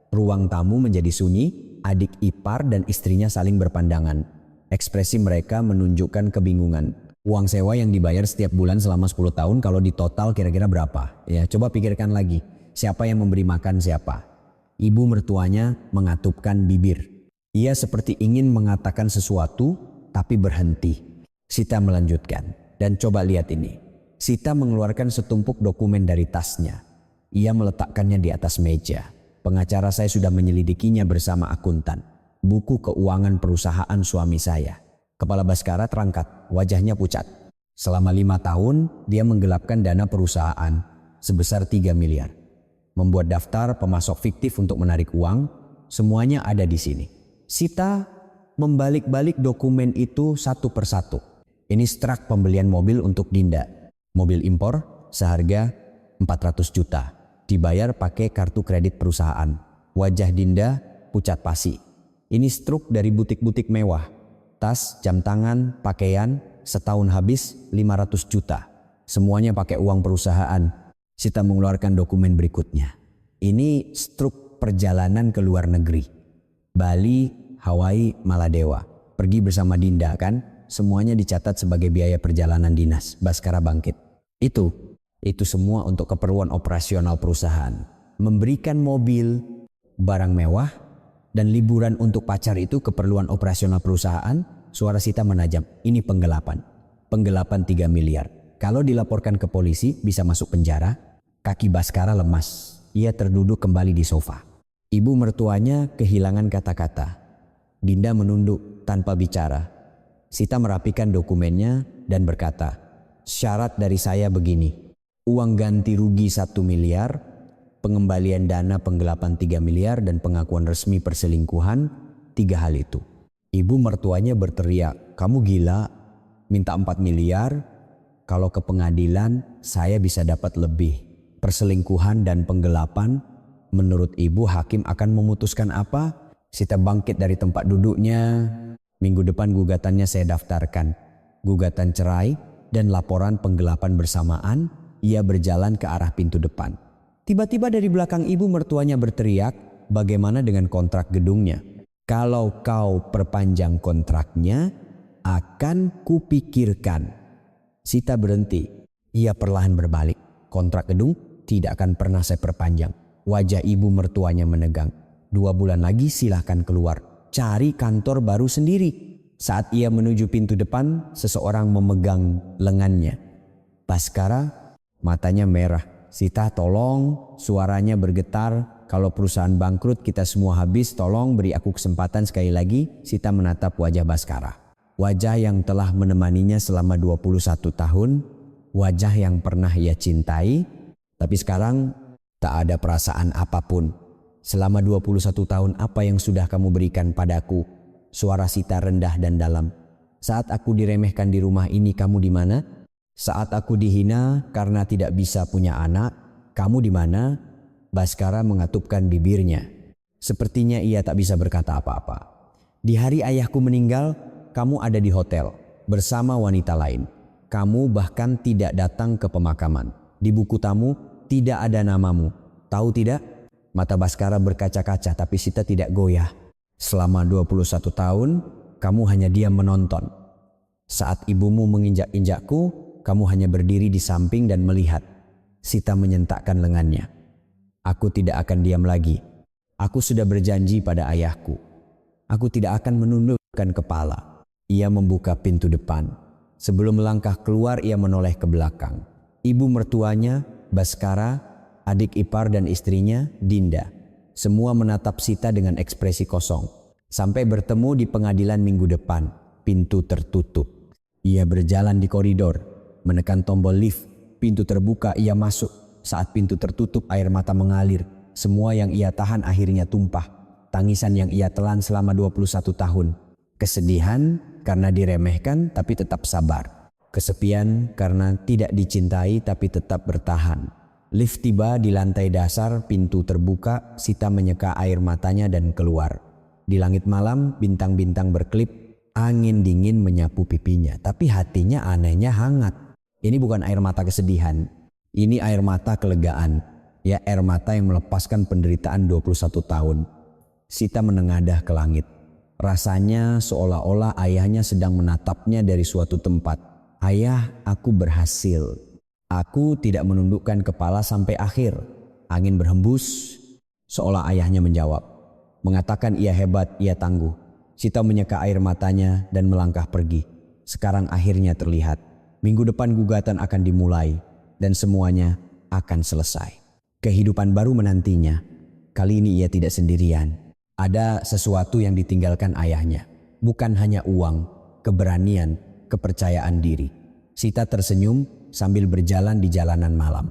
Ruang tamu menjadi sunyi, adik ipar dan istrinya saling berpandangan. Ekspresi mereka menunjukkan kebingungan. Uang sewa yang dibayar setiap bulan selama 10 tahun kalau di total kira-kira berapa? Ya, coba pikirkan lagi. Siapa yang memberi makan siapa? Ibu mertuanya mengatupkan bibir. Ia seperti ingin mengatakan sesuatu tapi berhenti. Sita melanjutkan. Dan coba lihat ini. Sita mengeluarkan setumpuk dokumen dari tasnya. Ia meletakkannya di atas meja. Pengacara saya sudah menyelidikinya bersama akuntan. Buku keuangan perusahaan suami saya. Kepala Baskara terangkat, wajahnya pucat. Selama 5 tahun, dia menggelapkan dana perusahaan sebesar 3 miliar. Membuat daftar pemasok fiktif untuk menarik uang, semuanya ada di sini. Sita membalik-balik dokumen itu satu persatu. Ini strak pembelian mobil untuk Dinda. Mobil impor seharga 400 juta. Dibayar pakai kartu kredit perusahaan. Wajah Dinda pucat pasi. Ini struk dari butik-butik mewah. Tas, jam tangan, pakaian, setahun habis 500 juta. Semuanya pakai uang perusahaan. Sita mengeluarkan dokumen berikutnya. Ini struk perjalanan ke luar negeri. Bali, Hawaii, Maladewa. Pergi bersama Dinda kan? Semuanya dicatat sebagai biaya perjalanan dinas. Baskara bangkit. Itu semua untuk keperluan operasional perusahaan. Memberikan mobil, barang mewah, dan liburan untuk pacar itu keperluan operasional perusahaan. Suara Sita menajam. Ini penggelapan. Penggelapan 3 miliar. Kalau dilaporkan ke polisi bisa masuk penjara. Kaki Baskara lemas. Ia terduduk kembali di sofa. Ibu mertuanya kehilangan kata-kata. Dinda menunduk tanpa bicara. Sita merapikan dokumennya dan berkata, syarat dari saya begini. Uang ganti rugi 1 miliar, pengembalian dana penggelapan 3 miliar dan pengakuan resmi perselingkuhan, 3 hal itu. Ibu mertuanya berteriak, kamu gila, minta 4 miliar, kalau ke pengadilan saya bisa dapat lebih. Perselingkuhan dan penggelapan, menurut ibu hakim akan memutuskan apa? Sita bangkit dari tempat duduknya. Minggu depan gugatannya saya daftarkan. Gugatan cerai dan laporan penggelapan bersamaan. Ia berjalan ke arah pintu depan. Tiba-tiba dari belakang ibu mertuanya berteriak, bagaimana dengan kontrak gedungnya? Kalau kau perpanjang kontraknya, akan kupikirkan. Sita berhenti. Ia perlahan berbalik. Kontrak gedung tidak akan pernah saya perpanjang. Wajah ibu mertuanya menegang. 2 bulan lagi silahkan keluar. Cari kantor baru sendiri. Saat ia menuju pintu depan, seseorang memegang lengannya. Baskara matanya merah. Sita, tolong, suaranya bergetar. Kalau perusahaan bangkrut kita semua habis, tolong beri aku kesempatan sekali lagi. Sita menatap wajah Baskara. Wajah yang telah menemaninya selama 21 tahun. Wajah yang pernah ia cintai. Tapi sekarang tak ada perasaan apapun. Selama 21 tahun apa yang sudah kamu berikan padaku? Suara Sita rendah dan dalam. Saat aku diremehkan di rumah ini, kamu di mana? Saat aku dihina karena tidak bisa punya anak, kamu di mana? Baskara mengatupkan bibirnya. Sepertinya ia tak bisa berkata apa-apa. Di hari ayahku meninggal, kamu ada di hotel bersama wanita lain. Kamu bahkan tidak datang ke pemakaman. Di buku tamu tidak ada namamu. Tahu tidak? Mata Baskara berkaca-kaca tapi Sita tidak goyah. Selama 21 tahun, kamu hanya diam menonton. Saat ibumu menginjak-injakku, kamu hanya berdiri di samping dan melihat. Sita menyentakkan lengannya. Aku tidak akan diam lagi. Aku sudah berjanji pada ayahku. Aku tidak akan menundukkan kepala. Ia membuka pintu depan. Sebelum melangkah keluar, ia menoleh ke belakang. Ibu mertuanya, Baskara, adik ipar dan istrinya, Dinda. Semua menatap Sita dengan ekspresi kosong. Sampai bertemu di pengadilan minggu depan, pintu tertutup. Ia berjalan di koridor. Menekan tombol lift, pintu terbuka, ia masuk. Saat pintu tertutup, air mata mengalir. Semua yang ia tahan akhirnya tumpah. Tangisan yang ia telan selama 21 tahun. Kesedihan karena diremehkan tapi tetap sabar. Kesepian karena tidak dicintai tapi tetap bertahan. Lift tiba di lantai dasar, pintu terbuka, Sita menyeka air matanya dan keluar. Di langit malam, bintang-bintang berkelip, angin dingin menyapu pipinya. Tapi hatinya anehnya hangat. Ini bukan air mata kesedihan, ini air mata kelegaan. Ya, air mata yang melepaskan penderitaan 21 tahun. Sita menengadah ke langit. Rasanya seolah-olah ayahnya sedang menatapnya dari suatu tempat. Ayah, aku berhasil. Aku tidak menundukkan kepala sampai akhir. Angin berhembus, seolah ayahnya menjawab. Mengatakan ia hebat, ia tangguh. Sita menyeka air matanya dan melangkah pergi. Sekarang akhirnya terlihat. Minggu depan gugatan akan dimulai dan semuanya akan selesai. Kehidupan baru menantinya. Kali ini ia tidak sendirian. Ada sesuatu yang ditinggalkan ayahnya. Bukan hanya uang, keberanian, kepercayaan diri. Sita tersenyum sambil berjalan di jalanan malam.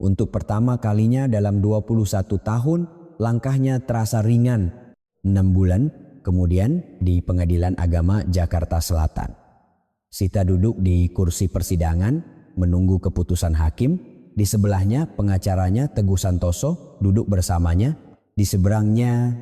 Untuk pertama kalinya dalam 21 tahun, langkahnya terasa ringan. 6 bulan kemudian di Pengadilan Agama Jakarta Selatan. Sita duduk di kursi persidangan menunggu keputusan hakim. Di sebelahnya pengacaranya Teguh Santoso duduk bersamanya. Di seberangnya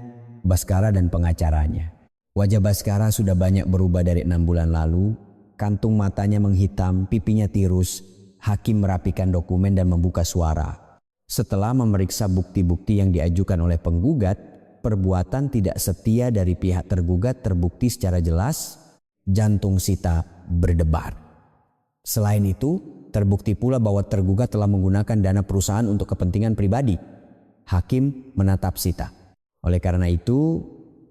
Baskara dan pengacaranya. Wajah Baskara sudah banyak berubah dari 6 bulan lalu. Kantung matanya menghitam, pipinya tirus. Hakim merapikan dokumen dan membuka suara. Setelah memeriksa bukti-bukti yang diajukan oleh penggugat, perbuatan tidak setia dari pihak tergugat terbukti secara jelas. Jantung Sita berdebar. Selain itu, terbukti pula bahwa tergugat telah menggunakan dana perusahaan untuk kepentingan pribadi. Hakim menatap Sita. Oleh karena itu,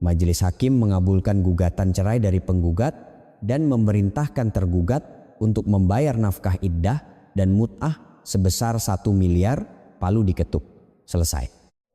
majelis hakim mengabulkan gugatan cerai dari penggugat dan memerintahkan tergugat untuk membayar nafkah iddah dan mut'ah sebesar 1 miliar, palu diketuk. Selesai.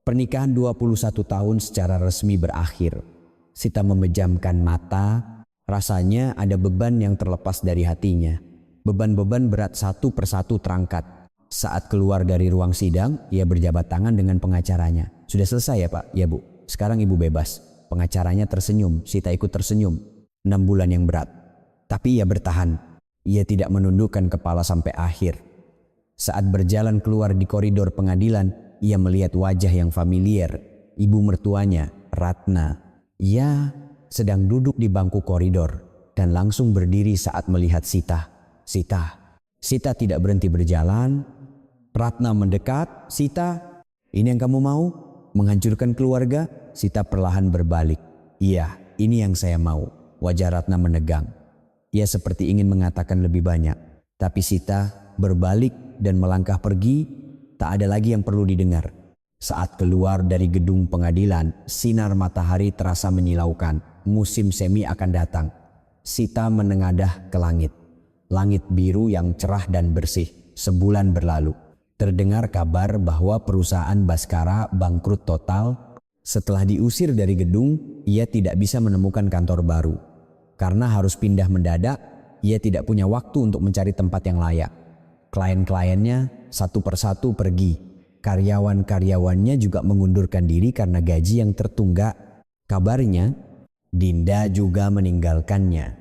Pernikahan 21 tahun secara resmi berakhir. Sita memejamkan mata. Rasanya ada beban yang terlepas dari hatinya. Beban-beban berat satu persatu terangkat. Saat keluar dari ruang sidang, ia berjabat tangan dengan pengacaranya. Sudah selesai ya Pak? Ya Bu. Sekarang Ibu bebas. Pengacaranya tersenyum. Sita ikut tersenyum. 6 bulan yang berat. Tapi ia bertahan. Ia tidak menundukkan kepala sampai akhir. Saat berjalan keluar di koridor pengadilan, ia melihat wajah yang familiar. Ibu mertuanya, Ratna. Ia sedang duduk di bangku koridor dan langsung berdiri saat melihat Sita. Sita tidak berhenti berjalan. Ratna mendekat. Sita, ini yang kamu mau? Menghancurkan keluarga? Sita perlahan berbalik. Iya, ini yang saya mau. Wajah Ratna menegang. Ia seperti ingin mengatakan lebih banyak. Tapi Sita berbalik dan melangkah pergi, tak ada lagi yang perlu didengar. Saat keluar dari gedung pengadilan, sinar matahari terasa menyilaukan. Musim semi akan datang. Sita menengadah ke langit. Langit biru yang cerah dan bersih. Sebulan berlalu. Terdengar kabar bahwa perusahaan Baskara bangkrut total. Setelah diusir dari gedung, ia tidak bisa menemukan kantor baru. Karena harus pindah mendadak, ia tidak punya waktu untuk mencari tempat yang layak. Klien-kliennya satu persatu pergi. Karyawan-karyawannya juga mengundurkan diri karena gaji yang tertunggak. Kabarnya, Dinda juga meninggalkannya.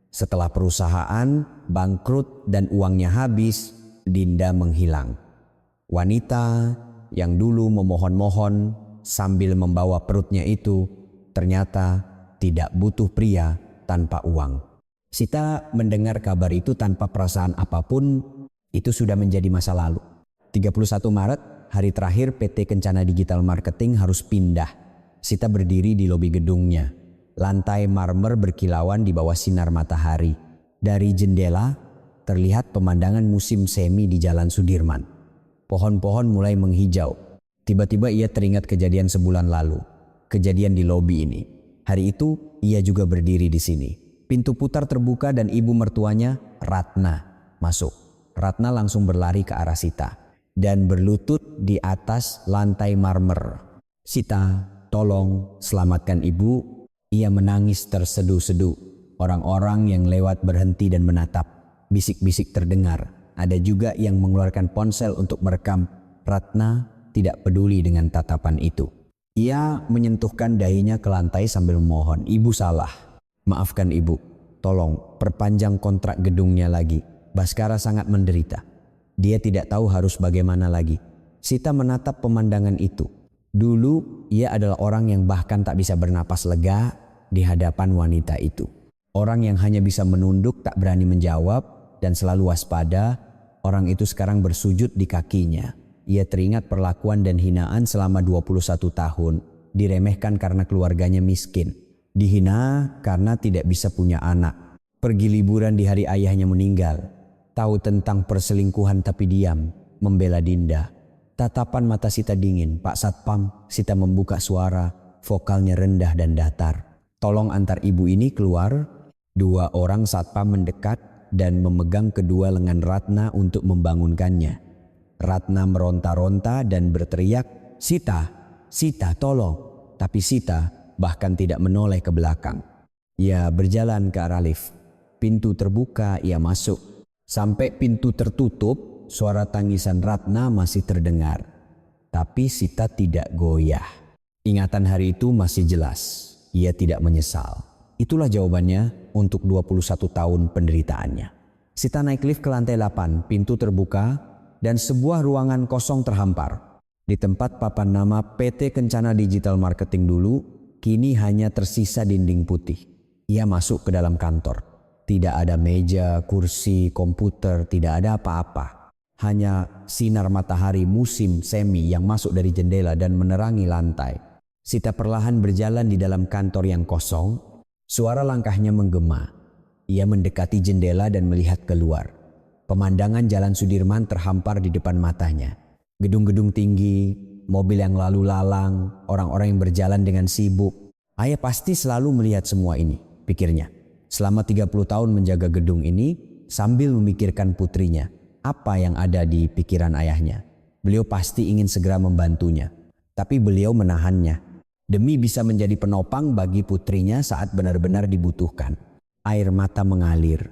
Setelah perusahaan bangkrut dan uangnya habis, Dinda menghilang. Wanita yang dulu memohon-mohon sambil membawa perutnya itu ternyata tidak butuh pria tanpa uang. Sita mendengar kabar itu tanpa perasaan apapun. Itu sudah menjadi masa lalu. 31 Maret, hari terakhir PT Kencana Digital Marketing harus pindah. Sita berdiri di lobi gedungnya. Lantai marmer berkilauan di bawah sinar matahari. Dari jendela terlihat pemandangan musim semi di Jalan Sudirman. Pohon-pohon mulai menghijau. Tiba-tiba ia teringat kejadian sebulan lalu. Kejadian di lobi ini. Hari itu ia juga berdiri di sini. Pintu putar terbuka dan ibu mertuanya, Ratna, masuk. Ratna langsung berlari ke arah Sita dan berlutut di atas lantai marmer. Sita, tolong selamatkan ibu. Ia menangis terseduh-seduh. Orang-orang yang lewat berhenti dan menatap. Bisik-bisik terdengar. Ada juga yang mengeluarkan ponsel untuk merekam. Ratna tidak peduli dengan tatapan itu. Ia menyentuhkan dahinya ke lantai sambil memohon, "Ibu salah. Maafkan ibu. Tolong perpanjang kontrak gedungnya lagi. Baskara sangat menderita." Dia tidak tahu harus bagaimana lagi. Sita menatap pemandangan itu. Dulu ia adalah orang yang bahkan tak bisa bernapas lega di hadapan wanita itu. Orang yang hanya bisa menunduk, tak berani menjawab, dan selalu waspada. Orang itu sekarang bersujud di kakinya. Ia teringat perlakuan dan hinaan selama 21 tahun. Diremehkan karena keluarganya miskin. Dihina karena tidak bisa punya anak. Pergi liburan di hari ayahnya meninggal. Tahu tentang perselingkuhan tapi diam. Membela Dinda. Tatapan mata Sita dingin. "Pak Satpam," Sita membuka suara. Vokalnya rendah dan datar. "Tolong antar ibu ini keluar." Dua orang satpam mendekat dan memegang kedua lengan Ratna untuk membangunkannya. Ratna meronta-ronta dan berteriak, "Sita, Sita tolong." Tapi Sita bahkan tidak menoleh ke belakang. Ia berjalan ke arah lift. Pintu terbuka, ia masuk. Sampai pintu tertutup, suara tangisan Ratna masih terdengar. Tapi Sita tidak goyah. Ingatan hari itu masih jelas. Ia tidak menyesal. Itulah jawabannya untuk 21 tahun penderitaannya. Sita naik lift ke lantai 8, pintu terbuka dan sebuah ruangan kosong terhampar. Di tempat papan nama PT Kencana Digital Marketing dulu, kini hanya tersisa dinding putih. Ia masuk ke dalam kantor. Tidak ada meja, kursi, komputer, tidak ada apa-apa. Hanya sinar matahari musim semi yang masuk dari jendela dan menerangi lantai. Sita perlahan berjalan di dalam kantor yang kosong. Suara langkahnya menggema. Ia mendekati jendela dan melihat keluar. Pemandangan Jalan Sudirman terhampar di depan matanya. Gedung-gedung tinggi, mobil yang lalu lalang, orang-orang yang berjalan dengan sibuk. Ayah pasti selalu melihat semua ini, pikirnya. Selama 30 tahun menjaga gedung ini sambil memikirkan putrinya. Apa yang ada di pikiran ayahnya? Beliau pasti ingin segera membantunya. Tapi beliau menahannya. Demi bisa menjadi penopang bagi putrinya saat benar-benar dibutuhkan. Air mata mengalir,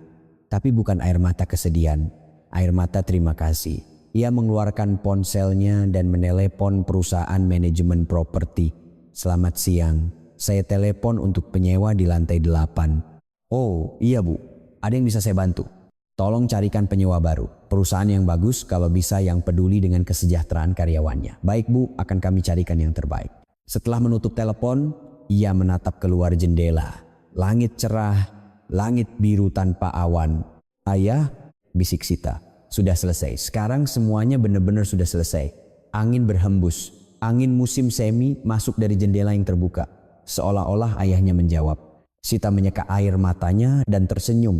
tapi bukan air mata kesedihan, air mata terima kasih. Ia mengeluarkan ponselnya dan menelepon perusahaan manajemen properti. "Selamat siang, saya telepon untuk penyewa di lantai 8. "Oh iya bu, ada yang bisa saya bantu?" "Tolong carikan penyewa baru, perusahaan yang bagus, kalau bisa yang peduli dengan kesejahteraan karyawannya." "Baik bu, akan kami carikan yang terbaik." Setelah menutup telepon, ia menatap keluar jendela. Langit cerah, langit biru tanpa awan. "Ayah," bisik Sita, "sudah selesai. Sekarang semuanya benar-benar sudah selesai." Angin berhembus. Angin musim semi masuk dari jendela yang terbuka. Seolah-olah ayahnya menjawab. Sita menyeka air matanya dan tersenyum.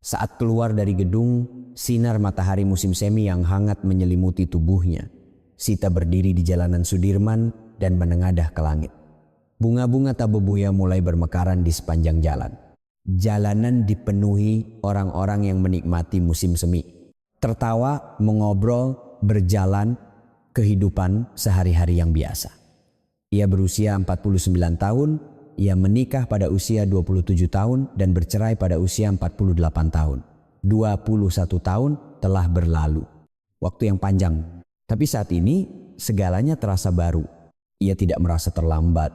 Saat keluar dari gedung, sinar matahari musim semi yang hangat menyelimuti tubuhnya. Sita berdiri di jalanan Sudirman dan menengadah ke langit. Bunga-bunga tabebuya mulai bermekaran di sepanjang jalan. Jalanan dipenuhi orang-orang yang menikmati musim semi. Tertawa, mengobrol, berjalan, kehidupan sehari-hari yang biasa. Ia berusia 49 tahun, ia menikah pada usia 27 tahun dan bercerai pada usia 48 tahun. 21 tahun telah berlalu. Waktu yang panjang. Tapi saat ini segalanya terasa baru. Ia tidak merasa terlambat.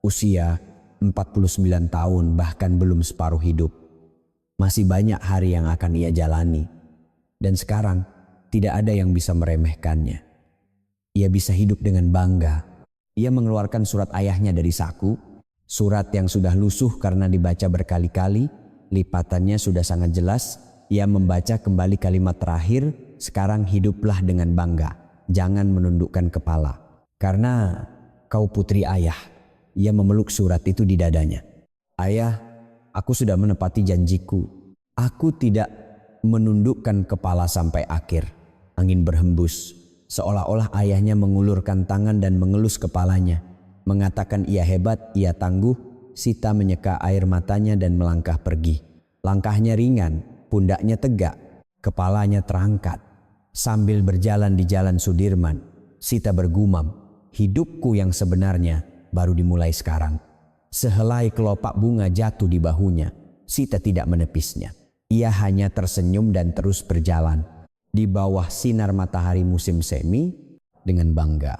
Usia 49 tahun bahkan belum separuh hidup. Masih banyak hari yang akan ia jalani. Dan sekarang tidak ada yang bisa meremehkannya. Ia bisa hidup dengan bangga. Ia mengeluarkan surat ayahnya dari saku. Surat yang sudah lusuh karena dibaca berkali-kali. Lipatannya sudah sangat jelas. Ia membaca kembali kalimat terakhir, sekarang hiduplah dengan bangga, jangan menundukkan kepala. Karena kau putri ayah. Ia memeluk surat itu di dadanya. Ayah, aku sudah menepati janjiku. Aku tidak menundukkan kepala sampai akhir. Angin berhembus, seolah-olah ayahnya mengulurkan tangan dan mengelus kepalanya. Mengatakan ia hebat, ia tangguh. Sita menyeka air matanya dan melangkah pergi. Langkahnya ringan. Pundaknya tegak, kepalanya terangkat. Sambil berjalan di jalan Sudirman, Sita bergumam, hidupku yang sebenarnya baru dimulai sekarang. Sehelai kelopak bunga jatuh di bahunya, Sita tidak menepisnya. Ia hanya tersenyum dan terus berjalan di bawah sinar matahari musim semi dengan bangga.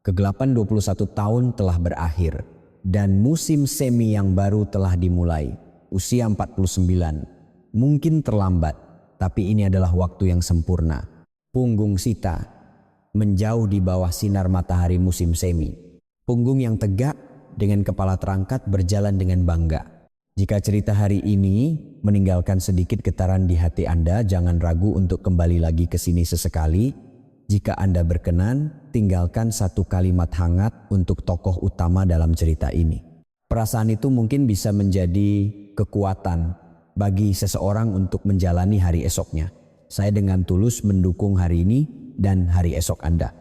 Kegelapan 21 tahun telah berakhir dan musim semi yang baru telah dimulai. Usia 49. Mungkin terlambat, tapi ini adalah waktu yang sempurna. Punggung Sita menjauh di bawah sinar matahari musim semi. Punggung yang tegak dengan kepala terangkat berjalan dengan bangga. Jika cerita hari ini meninggalkan sedikit getaran di hati Anda, jangan ragu untuk kembali lagi ke sini sesekali. Jika Anda berkenan, tinggalkan satu kalimat hangat untuk tokoh utama dalam cerita ini. Perasaan itu mungkin bisa menjadi kekuatan bagi seseorang untuk menjalani hari esoknya. Saya dengan tulus mendukung hari ini dan hari esok Anda.